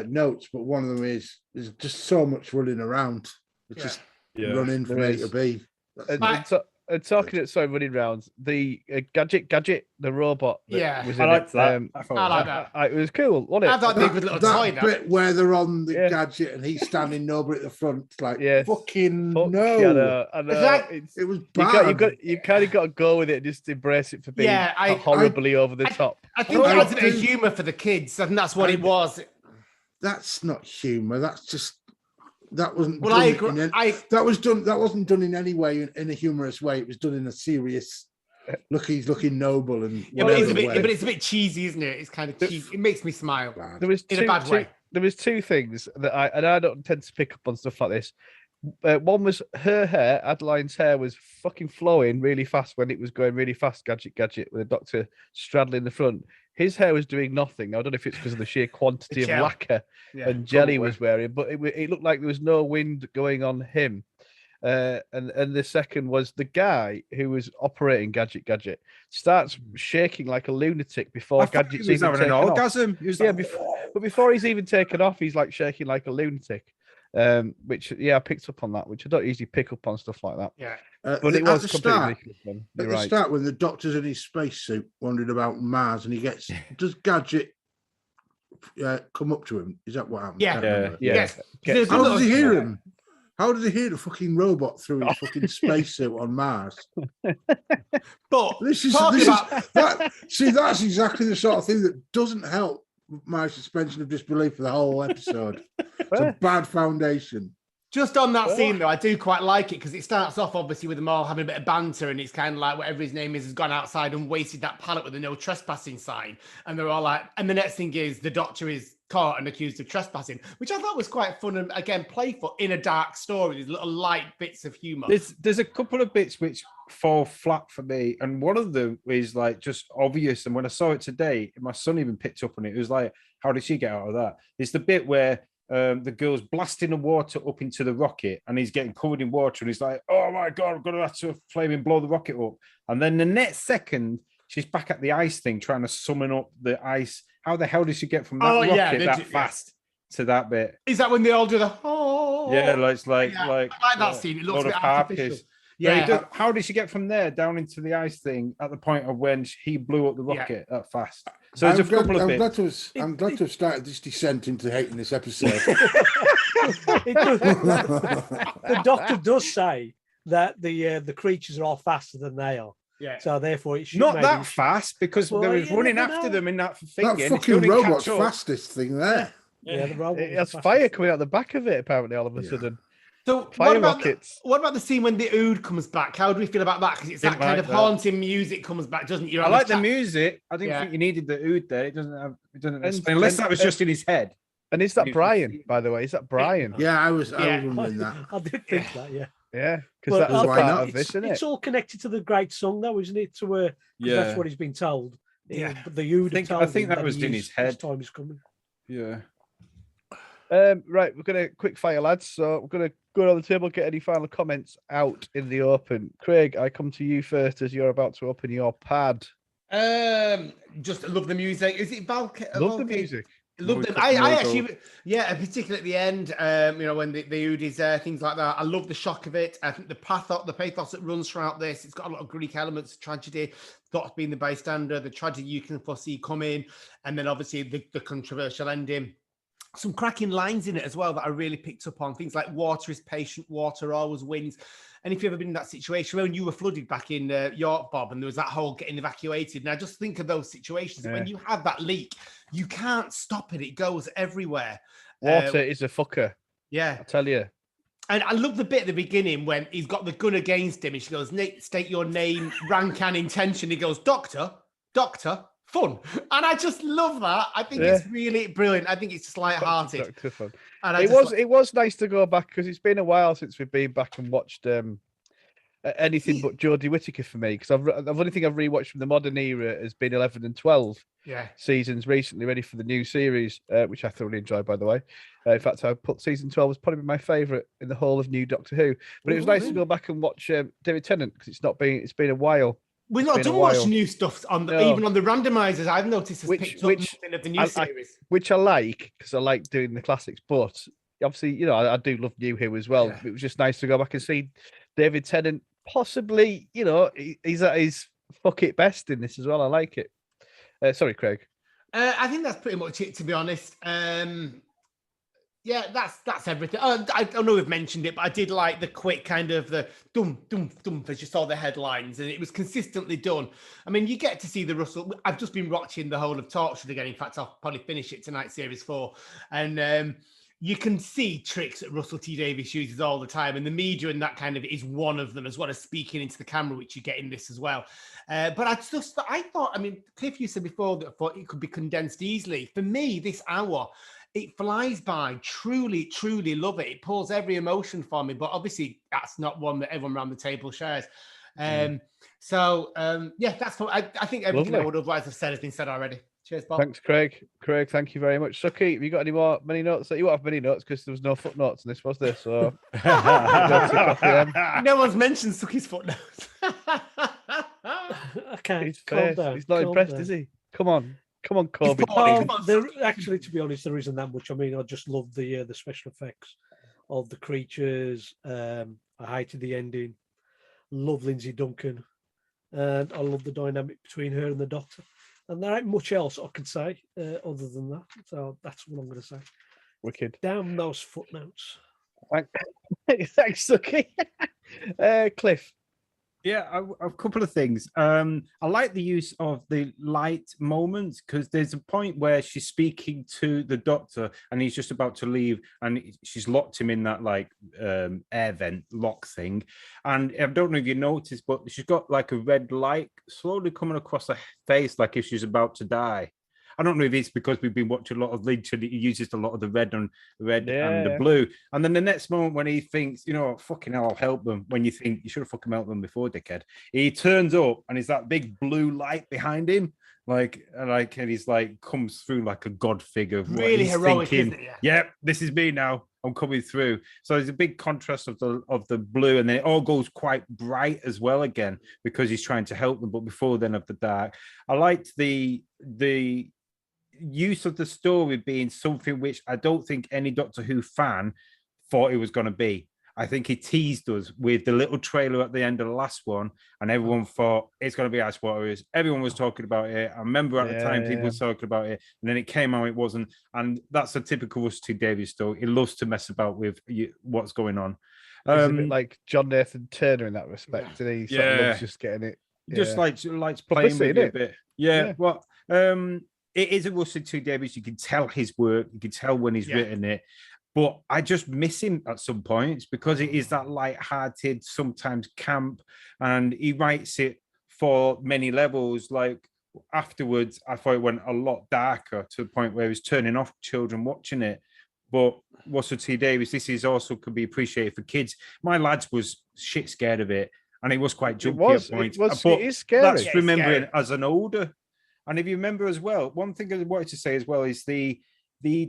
notes, but one of them is just so much running around. It's just running from A to B. And talking at running rounds, the gadget, the robot. Was I liked that. I like that. It was cool, wasn't it? I thought they were little toy. That bit where they're on the gadget and he's standing nobody at the front, like fucking no. I know. It was bad. You kind of got to go with it and just embrace it for being horribly over the top. I think it was a bit of humour for the kids, and that's what it was. That's not humour. That's just. That wasn't. Well, I agree. That was done. That wasn't done in any way in a humorous way. It was done in a serious. Look, he's looking noble and. But it's a bit cheesy, isn't it? It's kind of cheesy. It makes me smile. There was in a bad way. There was 2 things that I don't tend to pick up on stuff like this. One was her hair. Adeline's hair was fucking flowing really fast when it was going really fast. Gadget with the Doctor straddling the front. His hair was doing nothing. I don't know if it's because of the sheer quantity of lacquer and jelly was wearing, but it looked like there was no wind going on him. And the second was the guy who was operating Gadget starts shaking like a lunatic before Gadget's even taken off. Orgasm. Before he's even taken off, he's like shaking like a lunatic. which I picked up on that, which I don't usually pick up on stuff like that. Yeah. But it was completely ridiculous. At the start, when the Doctor's in his spacesuit wondering about Mars, and he does Gadget come up to him? Is that what happened? Yeah. Yes. How does he hear him? How did he hear the fucking robot through his fucking spacesuit on Mars? But that's exactly the sort of thing that doesn't help my suspension of disbelief for the whole episode. It's a bad foundation. Just on that scene, though, I do quite like it because it starts off, obviously, with them all having a bit of banter, and it's kind of like whatever his name is has gone outside and wasted that pallet with a no trespassing sign. And they're all like, and the next thing is the Doctor is caught and accused of trespassing, which I thought was quite fun and, again, playful in a dark story. There's little light bits of humour. There's a couple of bits which fall flat for me, and one of them is like just obvious. And when I saw it today, my son even picked up on it. It was like, how did she get out of that? It's the bit where the girl's blasting the water up into the rocket and he's getting covered in water and he's like, oh my God, I'm going to have to flaming blow the rocket up. And then the next second, she's back at the ice thing trying to summon up the ice. How the hell did she get from that rocket that fast to that bit? Is that when they all do the Yeah, it's like I like that scene. It looks a bit artificial. Yeah. How did she get from there down into the ice thing at the point of when he blew up the rocket that fast? So there's a couple of bits. I'm glad to have started this descent into hating this episode. The Doctor does say that the creatures are all faster than they are. Yeah. So therefore, it should not that fast because they were running after them in that thing. That fucking robot's fastest thing there. Yeah, the robot. It has fire coming out the back of it. Apparently, all of a sudden. So fire rockets. What about the scene when the Ood comes back? How do we feel about that? Because it's that kind of haunting music comes back, doesn't it? I like the music. I didn't think you needed the Ood there. It doesn't unless that was just in his head. And is that Brian, by the way? Is that Brian? Yeah, I was wondering that. I did think that, yeah. Yeah, because that's part of this, isn't it? It's all connected to the great song, though, isn't it? That's what he's been told. Yeah, the Ood. I think that was in his head. His time is coming. Yeah. Right, we're gonna quick fire, lads. So we're gonna go around the table, get any final comments out in the open. Craig, I come to you first as you're about to open your pad. Just love the music. Is it Valk? Love the music. Love them. I actually, particularly at the end, when the Ood is there, things like that. I love the shock of it. I think the pathos that runs throughout this, it's got a lot of Greek elements, tragedy, thoughts being the bystander, the tragedy you can foresee coming, and then obviously the controversial ending. Some cracking lines in it as well that I really picked up on. Things like water is patient, water always wins. And if you've ever been in that situation, when you were flooded back in York, Bob, and there was that whole getting evacuated, and I just think of those situations. When you have that leak, you can't stop it. It goes everywhere. Water is a fucker. Yeah. I tell you. And I love the bit at the beginning when he's got the gun against him and she goes, state your name, rank and intention. He goes, Doctor, fun. And I just love that. I think it's really brilliant. I think it's just light-hearted. Fun. And it was nice to go back because it's been a while since we've been back and watched anything but Jodie Whittaker for me, because the only thing I've rewatched from the modern era has been 11 and 12 seasons recently, ready for the new series, which I thoroughly enjoyed, by the way. In fact, I put season 12 as probably my favourite in the whole of new Doctor Who. But it was nice to go back and watch David Tennant because it's been a while. We've not done much new stuff even on the randomizers. I've noticed has picked up nothing of the new series, which I like because I like doing the classics. But obviously, I do love New Who as well. Yeah. It was just nice to go back and see David Tennant. Possibly, he's at his fuck it best in this as well. I like it. Sorry, Craig. I think that's pretty much it, to be honest. Yeah, that's everything. I don't know if we've mentioned it, but I did like the quick kind of the dum dum dum as you saw the headlines, and it was consistently done. I mean, you get to see the Russell. I've just been watching the whole of Torchwood again. In fact, I'll probably finish it tonight, series 4, and you can see tricks that Russell T Davies uses all the time, and the media and that kind of is one of them, as well as speaking into the camera, which you get in this as well. But I thought, I mean, Cliff, you said before that I thought it could be condensed easily. For me, this hour, it flies by. Truly, truly love it. It pulls every emotion for me, but obviously that's not one that everyone around the table shares. So that's what I think everything I would otherwise have said has been said already. Cheers, Bob. Thanks, Craig. Craig, thank you very much. Suky, have you got any more mini notes? You won't have many notes because there was no footnotes, and this was this. So no one's mentioned Suky's footnotes. Okay, he's not impressed, is he? Come on, Kobe. Actually, to be honest, there isn't that much. I mean, I just love the special effects of the creatures. I hated the ending. Love Lindsay Duncan, and I love the dynamic between her and the Doctor. And there ain't much else I can say other than that. So that's what I'm going to say. Wicked. Damn those footnotes. Thanks, Suki. Cliff. Yeah, a couple of things. I like the use of the light moments because there's a point where she's speaking to the Doctor and he's just about to leave and she's locked him in that like air vent lock thing. And I don't know if you noticed, but she's got like a red light slowly coming across her face like if she's about to die. I don't know if it's because we've been watching a lot of Lynch and he uses a lot of the red and the blue. And then the next moment when he thinks, you know, fucking hell, I'll help them. When you think you should have fucking helped them before, dickhead. He turns up and it's that big blue light behind him. And he's like comes through like a god figure. Really heroic, thinking, isn't it? Yep, this is me now. I'm coming through. So there's a big contrast of the blue, and then it all goes quite bright as well again because he's trying to help them. But before then, of the dark, I liked the use of the story being something which I don't think any Doctor Who fan thought it was going to be. I think he teased us with the little trailer at the end of the last one, and everyone thought it's going to be Ice Warriors. Everyone was talking about it. I remember at the time people were talking about it, and then it came out, it wasn't. And that's a typical Russell T Davies story. He loves to mess about with what's going on. He's a bit like John Nathan Turner in that respect, and he sort of loves just getting it. Just likes playing with it a bit. Yeah. Well, it is a Russell T Davies. You can tell his work. You can tell when he's written it. But I just miss him at some points because it is that light-hearted, sometimes camp, and he writes it for many levels. Like afterwards, I thought it went a lot darker to the point where he was turning off children watching it. But Russell T Davies, this is also could be appreciated for kids. My lads was shit scared of it, and it was quite jumpy at points. It is scary. That's remembering as an older. And if you remember as well, one thing I wanted to say as well is the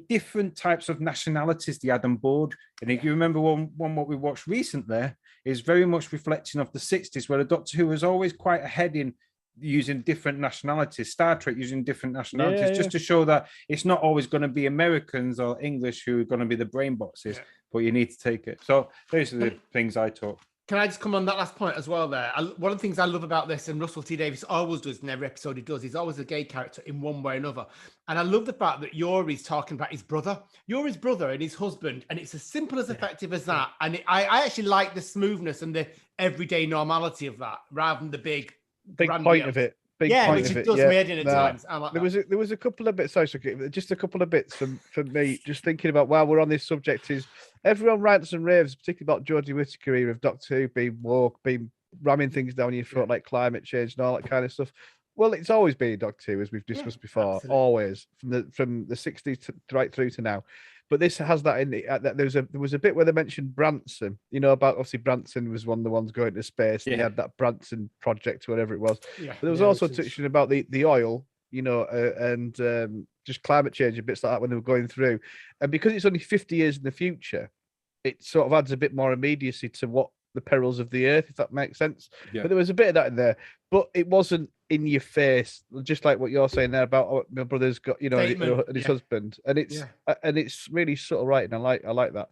different types of nationalities they had on board. And if you remember one what we watched recently is very much reflecting of the 60s, where the Doctor Who was always quite ahead in using different nationalities, Star Trek using different nationalities, just to show that it's not always going to be Americans or English who are going to be the brain boxes, but you need to take it. So those are the things I taught. Can I just come on that last point as well there? One of the things I love about this, and Russell T Davies always does in every episode he does, he's always a gay character in one way or another. And I love the fact that Yuri's talking about his brother. Yuri's brother and his husband, and it's as simple as effective as that. And I actually like the smoothness and the everyday normality of that, rather than the big point of it. Which it does made in at times. I like there was a couple of bits. Sorry, just a couple of bits from me. Just thinking about while we're on this subject is everyone rants and raves, particularly about Jodie Whittaker era of Doctor Who being woke, being ramming things down your throat like climate change and all that kind of stuff. Well, it's always been Doctor Who, as we've discussed before, absolutely. Always from the 60s right through to now. But this has that in the there was a bit where they mentioned Branson, you know, about obviously Branson was one of the ones going to space. And he had that Branson project, whatever it was. Yeah. But there was also touching about the oil, you know, and just climate change and bits like that when they were going through. And because it's only 50 years in the future, it sort of adds a bit more immediacy to what the perils of the earth, if that makes sense. Yeah. But there was a bit of that in there, but it wasn't in your face, just like what you're saying there about my brother's got, you know, and his husband, and it's really subtle writing. I like that.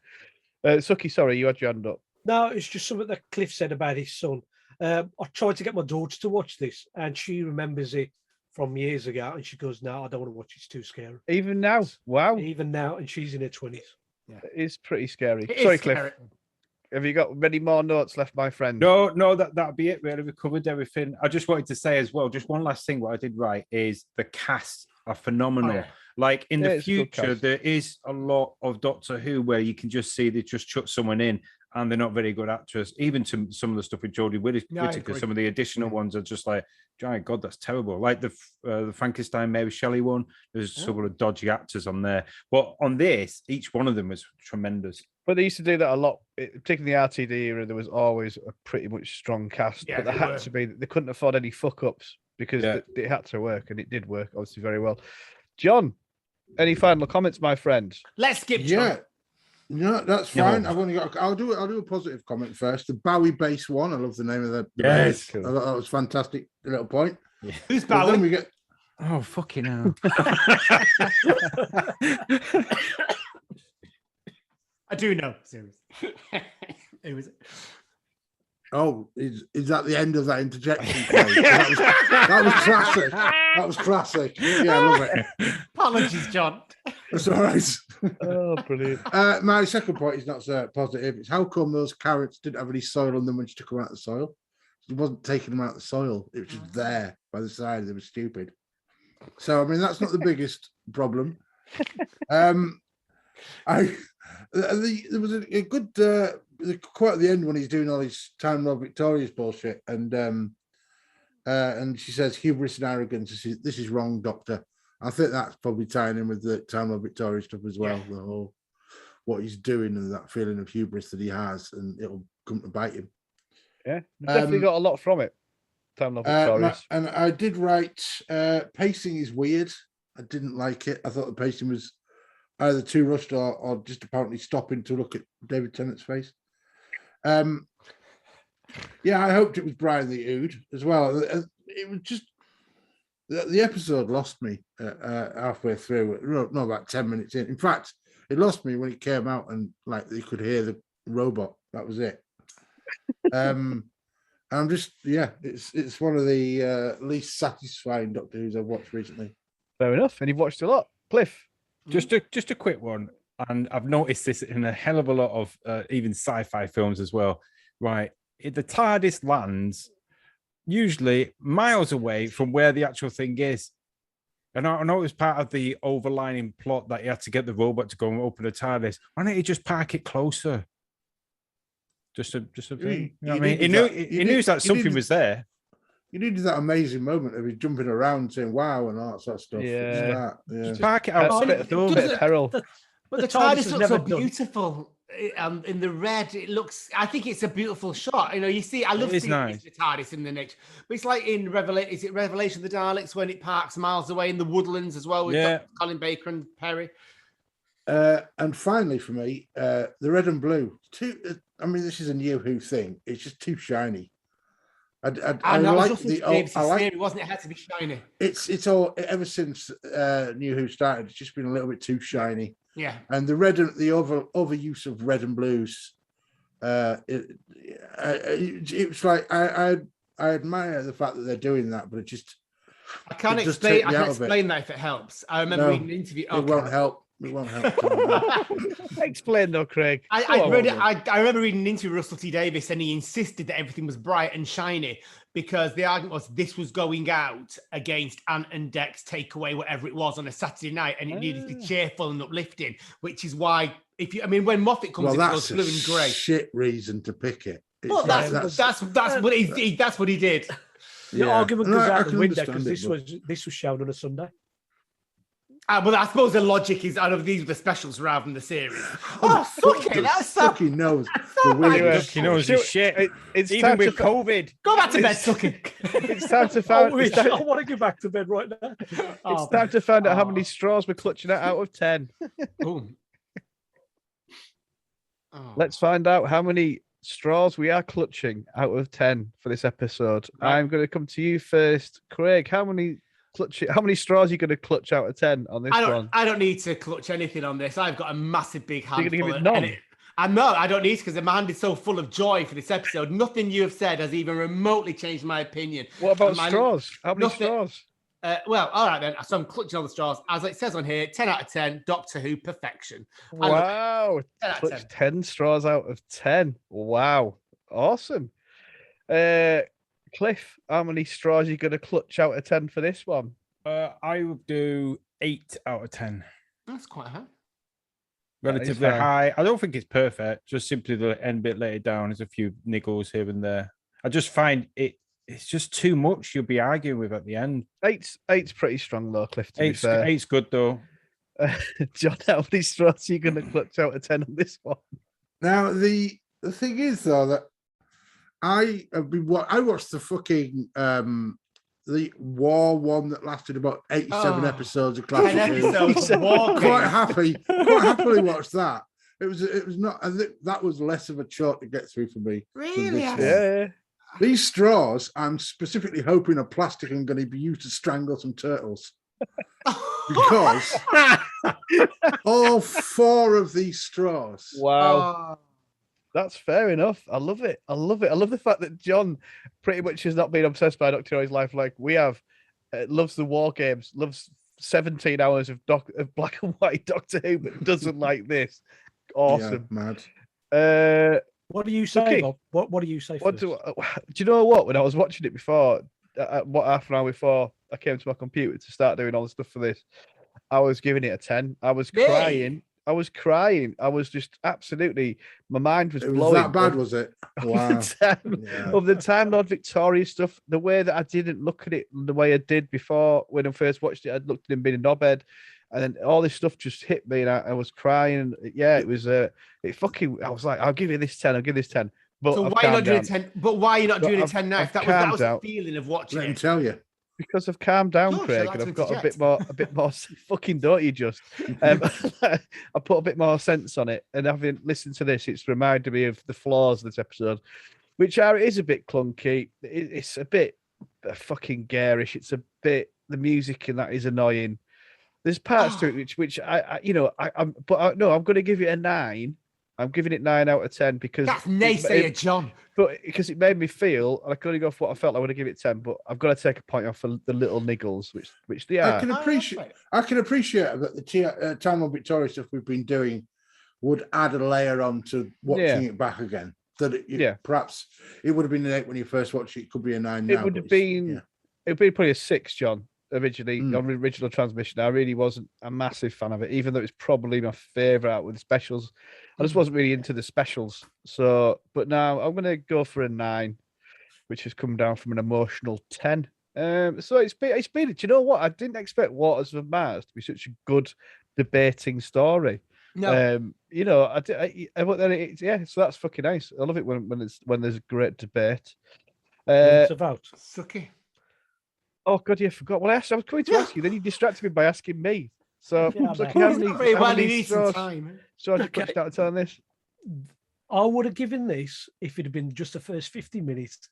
Suki, sorry, you had your hand up. No, it's just something that Cliff said about his son. I tried to get my daughter to watch this, and she remembers it from years ago, and she goes, "No, I don't want to watch. It's too scary." Even now, wow. Even now, and she's in her 20s. Yeah, it's pretty scary. Sorry, Cliff. Scary. Have you got many more notes left, my friend? No, that'll be it. Really, we covered everything. I just wanted to say as well, just one last thing. What I did right is the cast are phenomenal. Oh, yeah. Like in the future, there is a lot of Doctor Who where you can just see they just chuck someone in and they're not very good actors. Even to some of the stuff with Jodie Whittaker, some of the additional ones are just like, my God, that's terrible. Like the Frankenstein Mary Shelley one, there's some of the dodgy actors on there. But on this, each one of them was tremendous. But they used to do that a lot, particularly the RTD era. There was always a pretty much strong cast, but there had to be. They couldn't afford any fuck ups because it had to work, and it did work obviously very well. John, any final comments, my friend? Let's skip John. Yeah, no, that's fine. I've only got. I'll do a positive comment first. The Bowie bass one. I love the name of the. Yes, cool. I thought that was fantastic. A little point. Yeah. Who's Bowie? Then we get. Oh fucking hell! I do know. Seriously. Who is it? Oh, is that the end of that interjection? that was classic. That was classic. Yeah, I love it. Apologies, John. That's all right. Oh, brilliant. My second point is not so positive. It's how come those carrots didn't have any soil on them when she took them out of the soil? She wasn't taking them out of the soil. It was just there by the side. They were stupid. So, I mean, that's not the biggest problem. There was a good quite at the end when he's doing all his Time Lord Victorious bullshit, and she says hubris and arrogance. This is wrong, Doctor. I think that's probably tying in with the Time Lord Victorious stuff as well. The whole what he's doing and that feeling of hubris that he has, and it'll come to bite him. Yeah, definitely got a lot from it. Time Lord Victorious. And I did write pacing is weird. I didn't like it. I thought the pacing was either too rushed or just apparently stopping to look at David Tennant's face. Yeah, I hoped it was Brian the Ood as well. It was just the episode lost me halfway through. No, about 10 minutes in. In fact, it lost me when it came out and like you could hear the robot. That was it. I'm just it's one of the least satisfying Doctor Who's I've watched recently. Fair enough. And you've watched a lot, Cliff. Just a quick one, and I've noticed this in a hell of a lot of even sci-fi films as well. Right, the TARDIS lands usually miles away from where the actual thing is, and I know it was part of the overlining plot that he had to get the robot to go and open the TARDIS. Why don't he just park it closer? Just a thing. You know what I mean? He knew that something was there. You needed that amazing moment of his jumping around saying "wow" and all that sort of stuff. Yeah, just park it out. Bit of peril. But the TARDIS looks so beautiful. In the red, it looks. I think it's a beautiful shot. You know, you see. I love seeing the TARDIS in the niche, but it's like in Revelation. Is it Revelation of the Daleks when it parks miles away in the woodlands as well with Dr. Colin Baker and Perry? And finally, for me, the red and blue. I mean, this is a New Who thing. It's just too shiny. I like the old. Theory, wasn't it? It had to be shiny. It's all ever since New Who started. It's just been a little bit too shiny. Yeah. And the red and the overuse of red and blues. It was like I admire the fact that they're doing that, but it just I can't explain that if it helps. I remember reading an interview. It won't help. It won't help. Explain though, Craig. I remember reading an interview with Russell T Davies, and he insisted that everything was bright and shiny because the argument was this was going out against Ant and Dec's takeaway, whatever it was, on a Saturday night, and it needed to be cheerful and uplifting, which is why when Moffat comes in, it goes blue and grey. Shit reason to pick it. Well, that's what he did. The argument goes out the window because this was shown on a Sunday. But I suppose the logic is out of these were the specials rather than the series. Suky, that's so fucking knows. He knows his shit. It's even with COVID. Go back to bed, Suky. It's time to find. I want to go back to bed right now. It's time to find out how many straws we're clutching at out of 10. Let's find out how many straws we are clutching out of 10 for this episode. Right. I'm going to come to you first, Craig. How many straws are you going to clutch out of 10 on this one? I don't need to clutch anything on this. I've got a massive big hand. You're going to give it none? I don't need to because my hand is so full of joy for this episode. Nothing you have said has even remotely changed my opinion. What about straws? How many straws? Well, all right then. So I'm clutching on the straws. As it says on here, 10 out of 10, Doctor Who perfection. Wow. 10 straws out of 10. Wow. Awesome. Cliff, how many straws are you going to clutch out of 10 for this one? I would do 8 out of 10. That's quite high. Relatively high. I don't think it's perfect. Just simply the end bit later down. There's a few niggles here and there. I just find it's just too much you'll be arguing with at the end. 8's pretty strong though, Cliff, to be fair. 8's good though. John, how many straws are you going to clutch out of 10 on this one? Now, the thing is, though, that I watched the fucking the War one that lasted about 87 episodes of Classic Who. Quite happily watched that. It was not. I think that was less of a chore to get through for me. Really? Yeah. These straws, I'm specifically hoping are plastic and going to be used to strangle some turtles. because all 4 of these straws. Wow. That's fair enough. I love it. I love it. I love the fact that John pretty much has not been obsessed by Doctor Who his life like we have. Loves the war games, loves 17 hours of black and white Doctor Who, but doesn't like this. Awesome. Yeah, mad. What do you say, Bob? What do you say? Do you know what? When I was watching it before, half an hour before I came to my computer to start doing all the stuff for this, I was giving it a 10. I was crying. I was just absolutely, my mind was blowing. That bad, was it? Wow. Of the Time Lord Victoria stuff, the way that I didn't look at it the way I did before when I first watched it, I'd looked at him being a knobhead, and then all this stuff just hit me, and I was crying. Yeah, it was I was like, I'll give you this 10. I'll give this 10. But so why are you not doing a 10? But why are you not doing a 10 now? That was the feeling of watching Let it. me tell you. Because I've calmed down, Craig, and I've got a bit more. Fucking don't you just? I put a bit more sense on it, and having listened to this, it's reminded me of the flaws of this episode, which is a bit clunky. It's a bit fucking garish. It's a bit, the music in that is annoying. There's parts to it which I'm going to give it a 9. I'm giving it 9 out of 10 because that's naysayer, John. But because it made me feel, I could only go for what I felt. I would have given it 10, but I've got to take a point off for the little niggles, which they are. I can appreciate that the Time Lord Victoria stuff we've been doing would add a layer on to watching it back again. Perhaps it would have been an 8 when you first watched it. It could be a 9 now. It would have been. It would be probably a 6, John. Originally on the original transmission, I really wasn't a massive fan of it, even though it's probably my favourite out with the specials. I just wasn't really into the specials. So, but now I'm going to go for a 9, which has come down from an emotional 10. So it's been. Do you know what? I didn't expect Waters of Mars to be such a good debating story. No, but then so that's fucking nice. I love it when there's great debate. It's about Suky. Oh God, I forgot. Well, I was going to ask you. Then you distracted me by asking me. So, he needs some time. So I just pushed out telling this. I would have given this, if it had been just the first 50 minutes,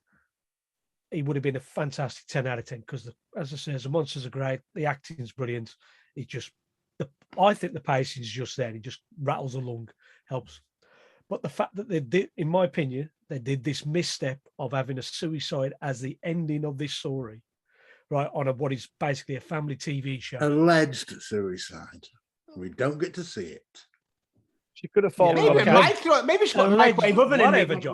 it would have been a fantastic 10 out of 10 because, as I say, the monsters are great. The acting is brilliant. I think the pacing is just there. It just rattles along, helps. But the fact that they did, in my opinion, they did this misstep of having a suicide as the ending of this story. Right, on what is basically a family TV show. Alleged suicide. We don't get to see it. She could have fallen off. Maybe she got a microwave oven in it.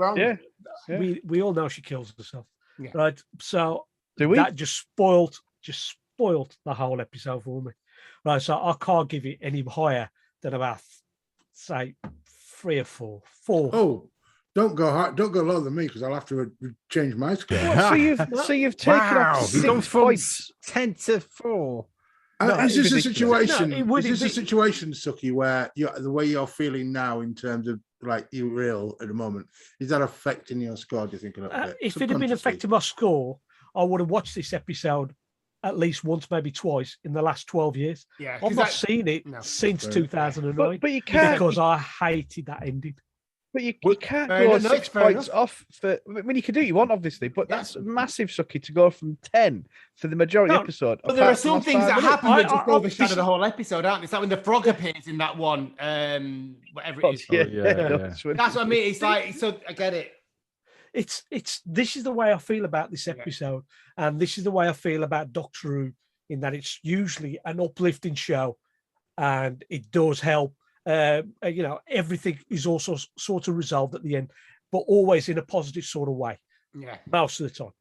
Yeah. We all know she kills herself. Yeah. Right. So that just spoiled the whole episode for me. Right. So I can't give it any higher than about, say, 3 or 4. 4. Oh. Don't go lower than me because I'll have to change my score. So you've taken off 6 points. 10 to 4. Is this a situation? Is this a situation, Suky, where the way you're feeling now in terms of like you're ill at the moment, is that affecting your score? Do you think a little bit? If it had been affecting my score, I would have watched this episode at least once, maybe twice in the last 12 years. Yeah, I've not seen it since 2009. But you can't because I hated that ending. But you can't go 6 points off for. I mean, you can do what you want, obviously, but that's massive, Suky, to go from 10 for the majority episode. But there are some things that happen that just overshadow the whole episode, aren't they? It's like when the frog appears in that one, whatever it is. That's what I mean. It's like, so I get it. This is the way I feel about this episode, and this is the way I feel about Doctor Who, in that it's usually an uplifting show, and it does help. Everything is also sort of resolved at the end, but always in a positive sort of way. Yeah, most of the time.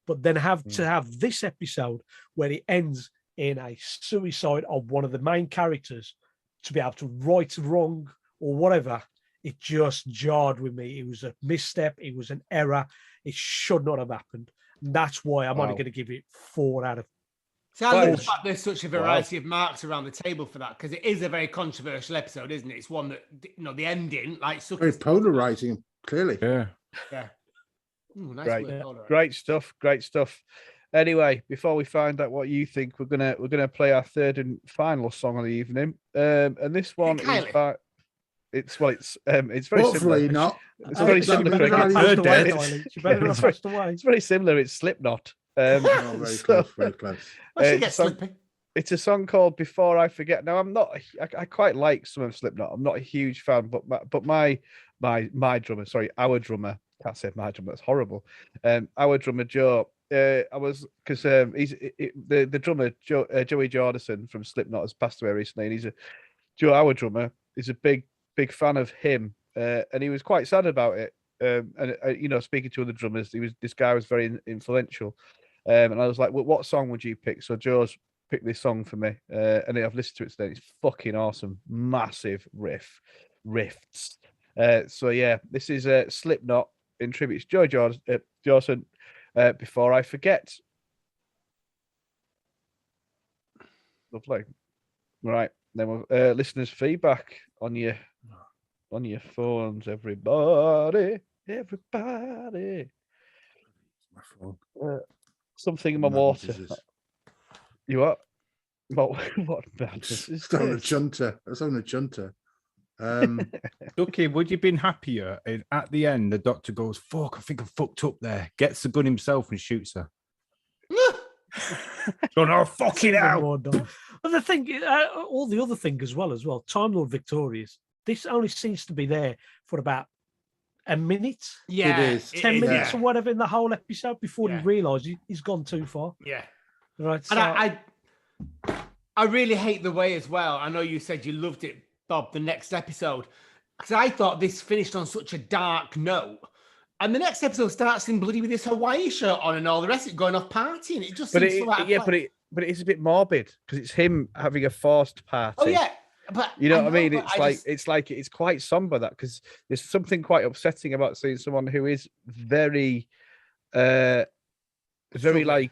But then to have this episode where it ends in a suicide of one of the main characters, to be able to right wrong or whatever, it just jarred with me. It was a misstep. It was an error. It should not have happened. And that's why I'm only going to give it 4 out of. So I love the fact there's such a variety of marks around the table for that, because it is a very controversial episode, isn't it? It's one that, the ending, like... Very polarising, clearly. Yeah. Ooh, nice Great stuff. Anyway, before we find out what you think, we're gonna play our third and final song of the evening. And this one is by... It's very Hopefully similar. not. It's very similar. It's very similar. It's Slipknot. Very close. Well, she gets slippy. It's a song called "Before I Forget." Now, I quite like some of Slipknot. I'm not a huge fan, but my drummer, sorry, our drummer. Can't say my drummer. That's horrible. Our drummer Joe. I was because the drummer Joey Jordison from Slipknot has passed away recently, and our drummer is a big fan of him, and he was quite sad about it. And speaking to other drummers, this guy was very influential, and I was like, well, what song would you pick? So Joe's picked this song for me, and I've listened to it today. It's fucking awesome, massive riffs. So yeah, this is Slipknot in tribute to Joey Jordison. Before I Forget. Lovely. Right, then we'll listeners' feedback on your phones, everybody. My phone. Something in my water. You what? What madness is It's on a this? chunter. It's on a chunter. Suki, would you have been happier if at the end the doctor goes, fuck, I think I fucked up there, gets the gun himself and shoots her? Don't know, fucking hell. But the thing, all the other thing as well, Time Lord Victorious, this only seems to be there for about a minute. Yeah, it is. 10 minutes yeah. or whatever in the whole episode before Yeah. he realised he's gone too far. Yeah. Right. So, And I really hate the way as well. I know you said you loved it, Bob, the next episode, because I thought this finished on such a dark note. And the next episode starts in bloody with this Hawaii shirt on and all the rest of it going off partying. It just seems so out of place. but it is a bit morbid because it's him having a forced party. Oh yeah, but you know what I mean? but It's quite somber that because there's something quite upsetting about seeing someone who is very Struggling.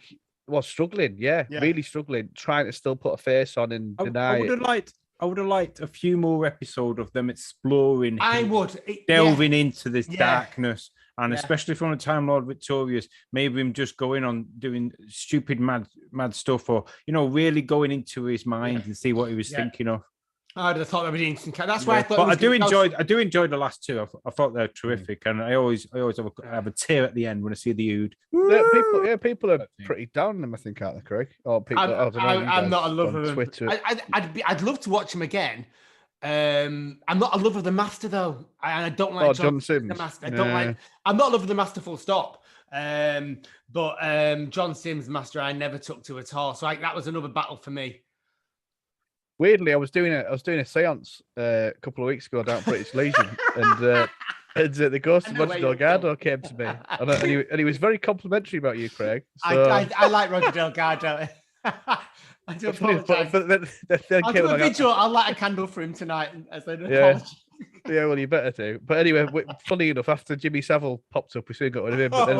struggling, Yeah. really struggling, trying to still put a face on and deny it. I would have liked a few more episodes of them exploring. I would delving into this Yeah. darkness, and Yeah. especially from the Time Lord Victorious, maybe him just going on doing stupid, mad stuff, or really going into his mind and see what he was Yeah. thinking of. I'd have thought that would be interesting. That's why I thought. But I do enjoy the last two. I thought they're terrific, and I always have a tear at the end when I see the Ood. People are pretty down on them, I think, aren't they, Craig? Or people, I'm not a lover on of Twitter. I'd love to watch him again. I'm not a lover of the Master though. I don't like John Sims. The Master. I'm not a lover of the Master. Full stop. But John Sims Master, I never took to at all. So that was another battle for me. Weirdly, I was doing a seance a couple of weeks ago down at British Legion, and the ghost of Roger Delgado came to me, and he was very complimentary about you, Craig. So... I like Roger Delgado. I do apologize. But then I'll do a vigil. I'll light a candle for him tonight as an apology. Yeah, well, you better do. But anyway, funny enough, after Jimmy Savile popped up, we soon got rid of him. But then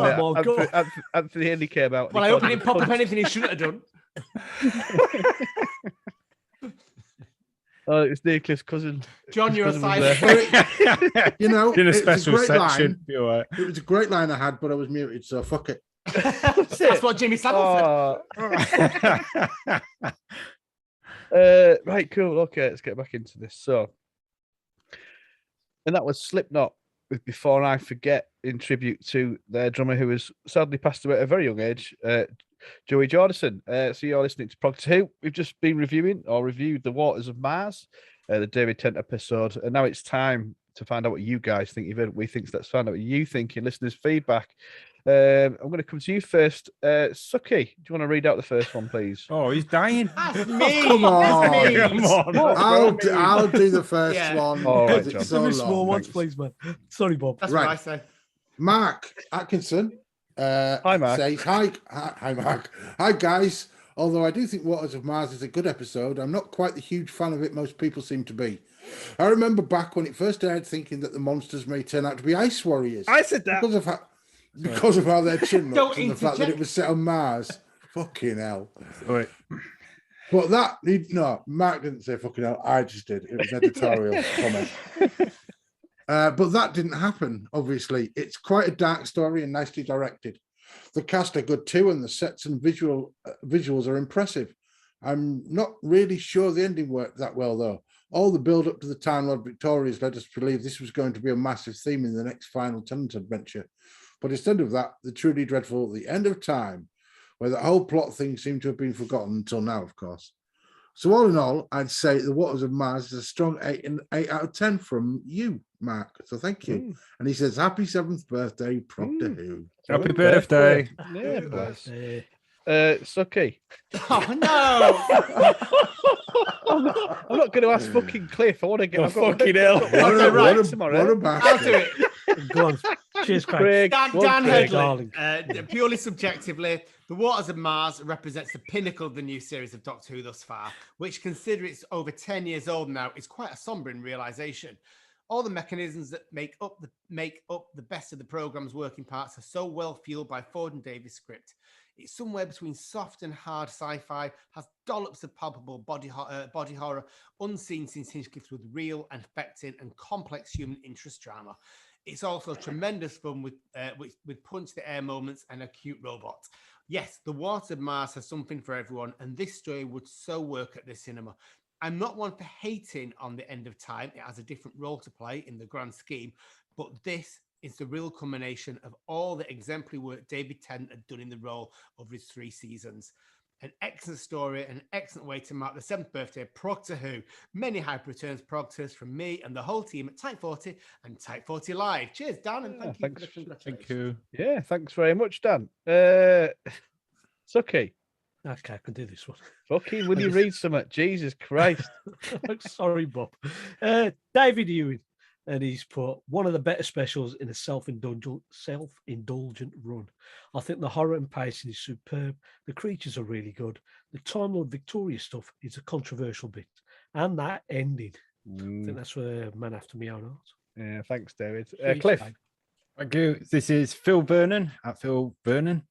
Anthony Henley came out. Well, I hope he didn't pop up anything he shouldn't have done. Oh, it was Neil Cliff's cousin. John, you're a silent. In a special section. It was a great line I had, but I was muted, so fuck it. That's what Jimmy Savile said. Right, cool. Okay, let's get back into this. So, and that was Slipknot with Before I Forget, in tribute to their drummer who was sadly passed away at a very young age, Joey Jordison. So you're listening to Progtor Who. We've just been reviewed The Waters of Mars, the David Tennant episode, and now it's time to find out what you guys think. Let's find out what you think in listeners' feedback. I'm going to come to you first. Suki, do you want to read out the first one, please? Oh, he's dying. That's me. Come on. That's me. I'll do the first one. All right, because John. it's so small long. ones, please, man. Sorry, Bob. That's Right. what I say. Mark Atkinson Hi, Mark. says, hi, Mark. Hi, guys. Although I do think Waters of Mars is a good episode, I'm not quite the huge fan of it most people seem to be. I remember back when it first aired thinking that the monsters may turn out to be ice warriors. I said that. Because of how their chin Don't looks and the fact that it interject. was set on Mars. Fucking hell. Right. But Mark didn't say fucking hell. I just did. It was an editorial comment. But that didn't happen, obviously. It's quite a dark story and nicely directed. The cast are good too, and the sets and visuals are impressive. I'm not really sure the ending worked that well, though. All the build up to the Time Lord Victorious led us to believe this was going to be a massive theme in the next final Tennant adventure. But instead of that, the truly dreadful The End of Time, where the whole plot thing seemed to have been forgotten until now, of course. So all in all, I'd say The Waters of Mars is a strong 8 out of 10 from you, Mark. So thank you. And he says, happy 7th birthday, Progtor Who. Happy birthday. Yeah, bless. Birthday. Sucky. Oh no! I'm not going to ask fucking Cliff. I want to get. Oh, I've got fucking hell. tomorrow. What a bastard. I'll do it. Go on. Cheers, Craig. Craig. Dan Craig. Headley, purely subjectively, The Waters of Mars represents the pinnacle of the new series of Doctor Who thus far, which, considering it's over 10 years old now, is quite a sombering realization. All the mechanisms that make up the best of the programme's working parts are so well fueled by Ford and Davies' script. It's somewhere between soft and hard sci-fi, has dollops of palpable body horror, unseen since Hinchcliffe's with real and affecting and complex human interest drama. It's also tremendous fun with punch the air moments and a cute robot. Yes, The Waters of Mars has something for everyone, and this story would so work at the cinema. I'm not one for hating on The End of Time. It has a different role to play in the grand scheme, but this is the real culmination of all the exemplary work David Tennant had done in the role over his 3 seasons. An excellent story, an excellent way to mark the 7th birthday of Progtor Who. Many hyper returns Progtors from me and the whole team at Type 40 and Type 40 Live. Cheers, Dan, and thank you for the congratulations. Thank you. Yeah, thanks very much, Dan. Sucky. Okay, I can do this one. Fucking, will you read something? Jesus Christ. Sorry, Bob. David Ewing, and he's put one of the better specials in a self-indulgent run. I think the horror and pacing is superb. The creatures are really good. The Time Lord Victoria stuff is a controversial bit, and that ending. I think that's for Man After My Own Heart. Yeah, thanks, David. Please, Cliff. Dave. Thank you. This is Phil Vernon at Phil Vernon.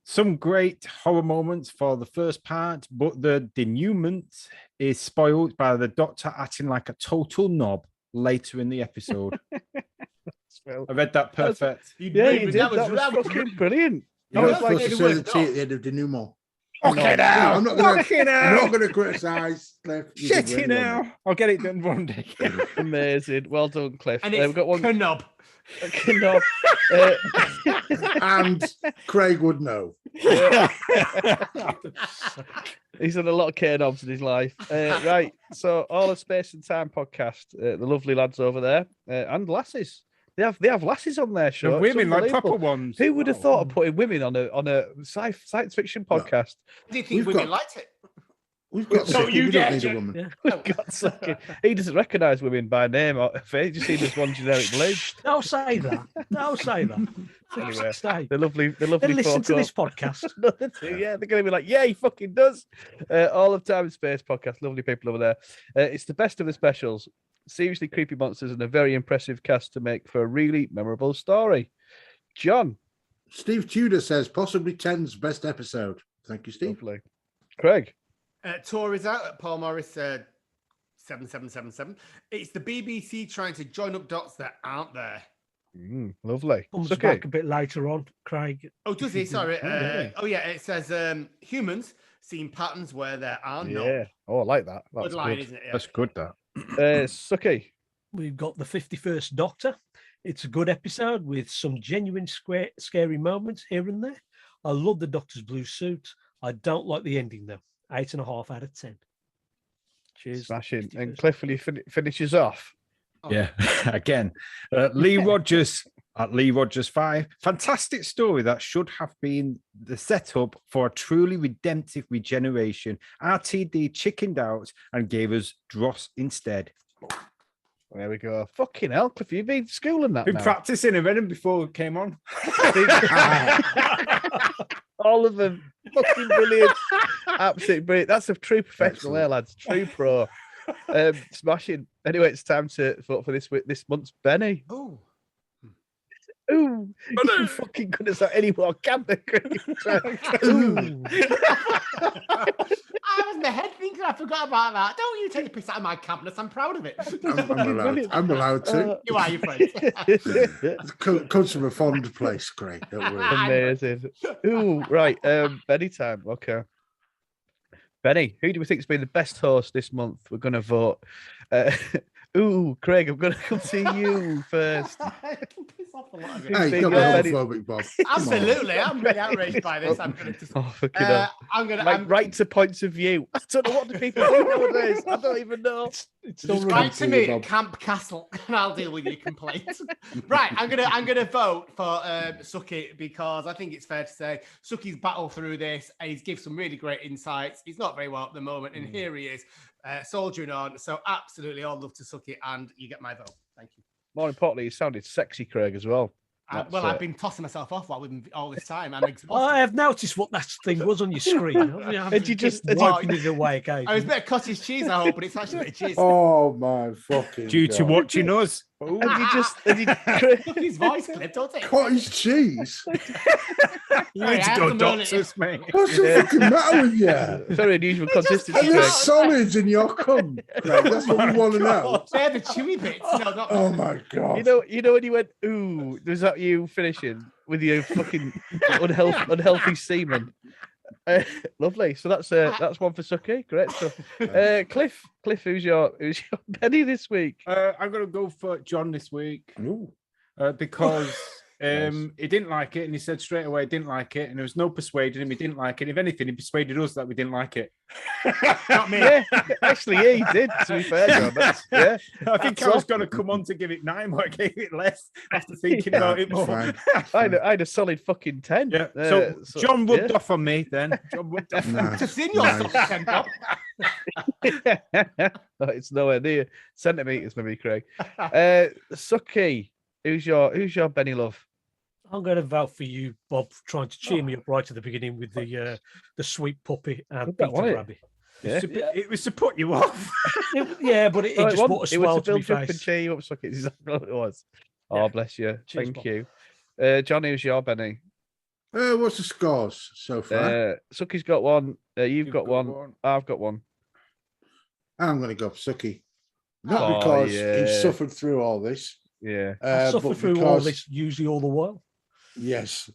Some great horror moments for the first part, but the denouement is spoiled by the Doctor acting like a total knob later in the episode. I read that perfect. Yeah, you did. That was fucking brilliant. You're I not was like, supposed to say the T at the end of denouement. Okay, now. I'm not going to criticise Cliff. Shit, you now. I'll get it done one day. Amazing. Well done, Cliff. And we've got one. knob. Knob. And Craig would know. He's done a lot of K-knobs in his life. Right. So, all of Space and Time podcast, the lovely lads over there, and lasses. They have lasses on their show. The women, like Unbelievable. proper ones. Who would have thought of putting women on a science fiction podcast? Do you think women liked it? We've got So Sucky, you we get don't need it. a woman. Yeah. We've got Sucky. He doesn't recognise women by name or face. Just seen as one generic blade. Don't say that. Don't say that. Anyway, Stay. the lovely They listen to folk this podcast. yeah, they're going to be like, yeah, he fucking does. All of Time and Space podcast, lovely people over there. It's the best of the specials. Seriously creepy monsters and a very impressive cast to make for a really memorable story. John. Steve Tudor says possibly 10's best episode. Thank you, Steve. Lovely. Craig. Tour is out at Paul Morris 7777. It's the BBC trying to join up dots that aren't there. Lovely. Comes Okay. back a bit later on, Craig. Oh, does he? Sorry. yeah. It says humans seeing patterns where there are none. Yeah. Oh, I like that. That's Good line, good. isn't it? Yeah. That's good, that. Sucky. We've got the 51st Doctor. It's a good episode with some genuine scary moments here and there. I love the Doctor's blue suit. I don't like the ending though. 8.5 out of 10. Cheers. Smashing. And Cliff, will you finishes off? Yeah, again, Lee Rogers at Lee Rogers 5. Fantastic story that should have been the setup for a truly redemptive regeneration. RTD chickened out and gave us Dross instead. There we go. Fucking hell, Cliff, you've been schooling that Been now. practicing a rhythm before it came on. All of them. Fucking brilliant. Absolutely brilliant. That's a true professional there, lads. True pro. Smashing. Anyway, it's time to vote for this month's Benny. Oh. Ooh, you fucking couldn't say any more, can they? Ooh. I was in my head thinking I forgot about that. Don't you take the piss out of my campness. I'm proud of it. I'm allowed to. You are, your friend. It comes from a fond place, Craig. Don't worry. Amazing. Ooh, right. Benny time. Okay. Benny, who do we think has been the best host this month? We're going to vote. Ooh, Craig, I'm going to come see you first. Piss off a lot of it. Hey, Think you're about homophobic, Bob. Come on. Absolutely, I'm really outraged by this. I'm going to. Oh, fucking hell. I'm going Like, right to points of view. I don't know what do people do nowadays. I don't even know. It's Just all come right. Write to to me you, at Bob. Camp Castle, and I'll deal with your complaints. Right, I'm gonna vote for Suki because I think it's fair to say Suki's battled through this and he's given some really great insights. He's not very well at the moment, and here he is soldiering on. So absolutely, all love to Suki, and you get my vote. Thank you. More importantly, you sounded sexy, Craig, as well. Well, I've been tossing myself off while we've been all this time. I'm exhausted. I have noticed what that thing was on your screen. Had you just- wiping it away I occasionally? was a bit of cottage cheese, I hope, but it's actually a bit of cheese. Oh my fucking Due to God. watching us. And you just... His voice clipped, don't it? Cottage cheese? You Sorry, need I to have go to moan at you. doctors, mate. What's the fucking matter with you? Very unusual just consistency, And came Craig. there's solids in your cum, Craig. That's what we want to know. They're the chewy bits. No, not Oh my God. You know when you went, ooh, was that you finishing with your fucking unhealthy semen? Lovely. So that's one for Suki. Great stuff. Cliff, who's your Benny this week? I'm going to go for John this week Ooh. because Nice. he didn't like it, and he said straight away he didn't like it, and there was no persuading him. He didn't like it. If anything, he persuaded us that we didn't like it. not me. Yeah, actually, yeah, he did. To be fair, John. I think I was going to come on to give it 9, but I gave it less after thinking about it It's more. fine. I had a solid fucking 10. Yeah. So John rubbed off on me then. John rubbed off. Nice. Just in your Nice. stuff, Ken, Bob. No, it's nowhere near centimeters, maybe, Craig. Suki, who's your Benny love? I'm going to vote for you, Bob, for trying to cheer me up right at the beginning with the sweet puppy and That one, Peter it? Rabbit. Yeah. It was to put you off. Yeah, but it just brought a it was smile to to my build you up and face. cheer you up, Suki. It's exactly what it was. Oh, Yeah. bless you. Cheers, Thank Bob. you. John, who's your Benny? What's the scores so far? Suki's got one. You've got one. I've got one. I'm going to go for Suki. Not Oh, because yeah. he suffered through all this. Yeah. I suffer but through all because- this usually all the while. Yes,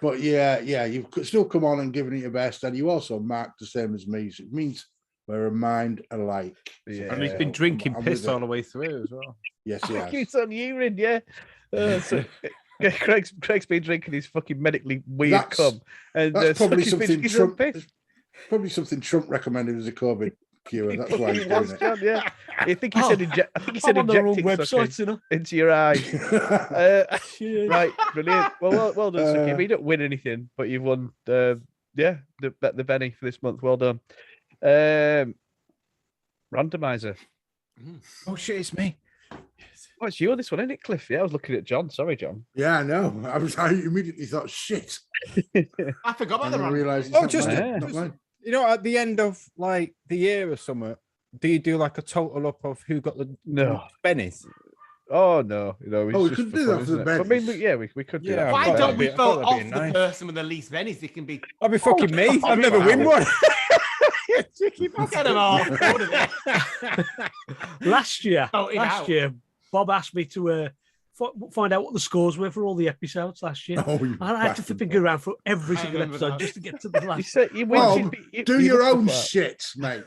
but yeah, you've still come on and given it your best, and you also marked the same as me. So it means we're a mind alike. Yeah. And he's been drinking I'm piss with it. all the way through as well. Yes, he has. It's on urine, yeah. Craig's been drinking his fucking medically weird That's- cum, and That's probably Suki's been something drinking some Trump. piss. it's probably something Trump recommended as a COVID cure. That's why he's He doing was, John, yeah. I think he said I'm on the wrong injecting website, Suki you know. into your eye. it. Cheers. Right, brilliant. Well done, Suki. Uh, We don't win anything, but you've won the Benny for this month. Well done. Randomizer. Oh shit, it's me. Oh, it's you on this one, isn't it, Cliff? Yeah, I was looking at John. Sorry, John. Yeah, I know. I immediately thought shit. I forgot about And the I run. realised it's Oh, not just- mine, not just- mine. You know, at the end of like the year or something, do you do like a total up of who got the No. bennies? Oh no, it's Oh, we just could for do fun, that for the isn't it? But I mean, bennies. we could do Yeah, that. Why thought don't that'd we be- I thought vote that'd off be the nice. person with the least bennies? They can be. I'll be fucking me. I've never win one. Get them all. What are they? Last year, Oh, it out. Bob asked me to find out what the scores were for all the episodes last year. Oh, you And I had to bastard. flipping go around for every I single remember episode that. just to get to the You last. said you Well, win. do your own shit, mate.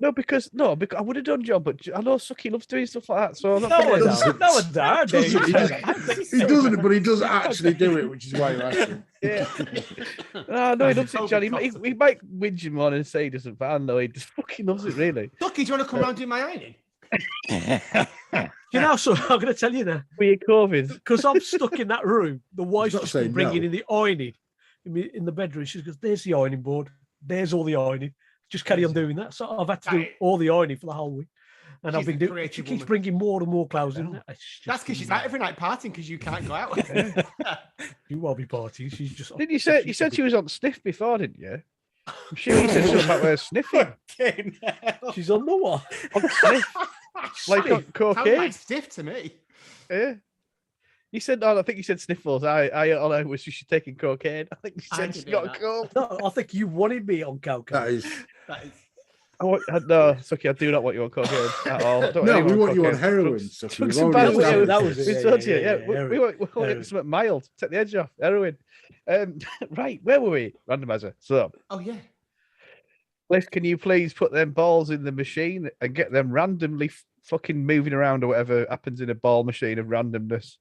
No, because I would have done John, but I know Suki loves doing stuff like that. So I'm not No, I gonna- doesn't. don't. No, I don't. I dare you Doesn't. to say that. He doesn't, but he does actually do it, which is why you're asking. Yeah. No, he loves it, John. He might whinge him on and say he doesn't, but I know he just fucking loves it, really. Ducky, do you want to come round and do my ironing? You know, so I'm going to tell you now, For your COVID. because I'm stuck in that room. The wife's not just saying been bringing no. in the ironing in the bedroom. She goes, "There's the ironing board. There's all the ironing. Just carry on doing that." So I've had to do Right. all the ironing for the whole week, and I've She's been a doing. She creative keeps woman. bringing more and more clothes in. It's just That's because she's out every night partying because you can't go out. You will be partying. She's just. Didn't you say you said she was on sniff before, didn't you? I'm sure you said something about her sniffing. She's on the what? On sniff. Like on Sounds cocaine. like stiff to me. Yeah. You said no, I think you said sniffles. All I was she's taking cocaine. I think you I said didn't she's hear got that. coke. No, I think you wanted me on cocaine. That is. That is. No, Suki, I do not want you on cocaine at all. I don't No, anyone we want you on cocaine. heroin. Drugs- Stuff. drugs We've and already bad- that established was this. it. We told you, yeah, we heroin. want Heroin. something mild. Take the edge off. Heroin. Right, where were we? Randomizer. So, Oh yeah. Cliff, can you please put them balls in the machine and get them randomly fucking moving around or whatever happens in a ball machine of randomness.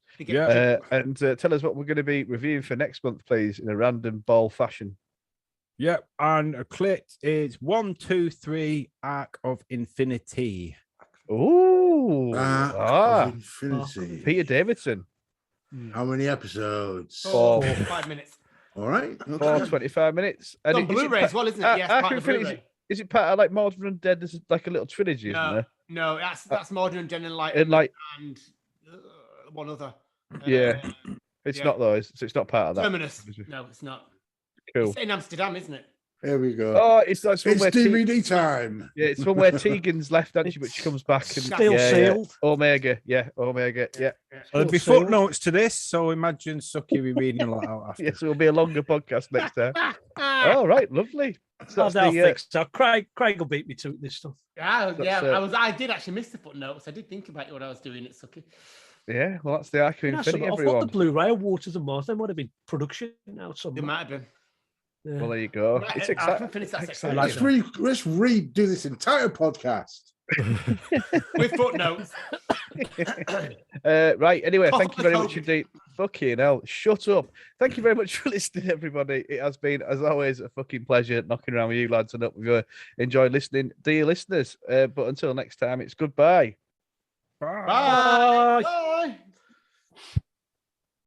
And tell us what we're going to be reviewing for next month, please, in a random ball fashion. Yep, and a clip is 1, 2, 3, Arc of Infinity. Oh, of Infinity. Peter Davidson. How many episodes? 4, 5 minutes. All right. Okay. 25 minutes. And on Blu-ray as well, isn't it? Yes, part of the Blu-ray. Is it part of like Mordred Undead? There's like a little trilogy, isn't there? No, that's Mordred Undead and one other. It's not though. So it's not part of that. Terminus. No, it's not. Cool. It's in Amsterdam, isn't it? Here we go. Oh, it's DVD time. Yeah, it's one where Tegan's left, hasn't she? But she comes back and still sealed. Omega. Yeah. Well, there'll be footnotes to this, so imagine Suky reading a lot out after. Yes, it will be a longer podcast next time. All right, lovely. So Craig will beat me to this stuff. I did actually miss the footnotes. I did think about it when I was doing it, Suky. Yeah, well, that's the Arc of Infinity, I everyone. thought the Blu-ray of Waters of Mars, there might have been production now somewhere. It might have been. Yeah. Well, there you go. It's exciting. Let's redo this entire podcast with footnotes. Right. Anyway, thank you very much indeed. Fucking hell, shut up. Thank you very much for listening, everybody. It has been, as always, a fucking pleasure knocking around with you lads and up with you. Enjoy listening, dear listeners. But until next time, it's goodbye. Bye. Bye.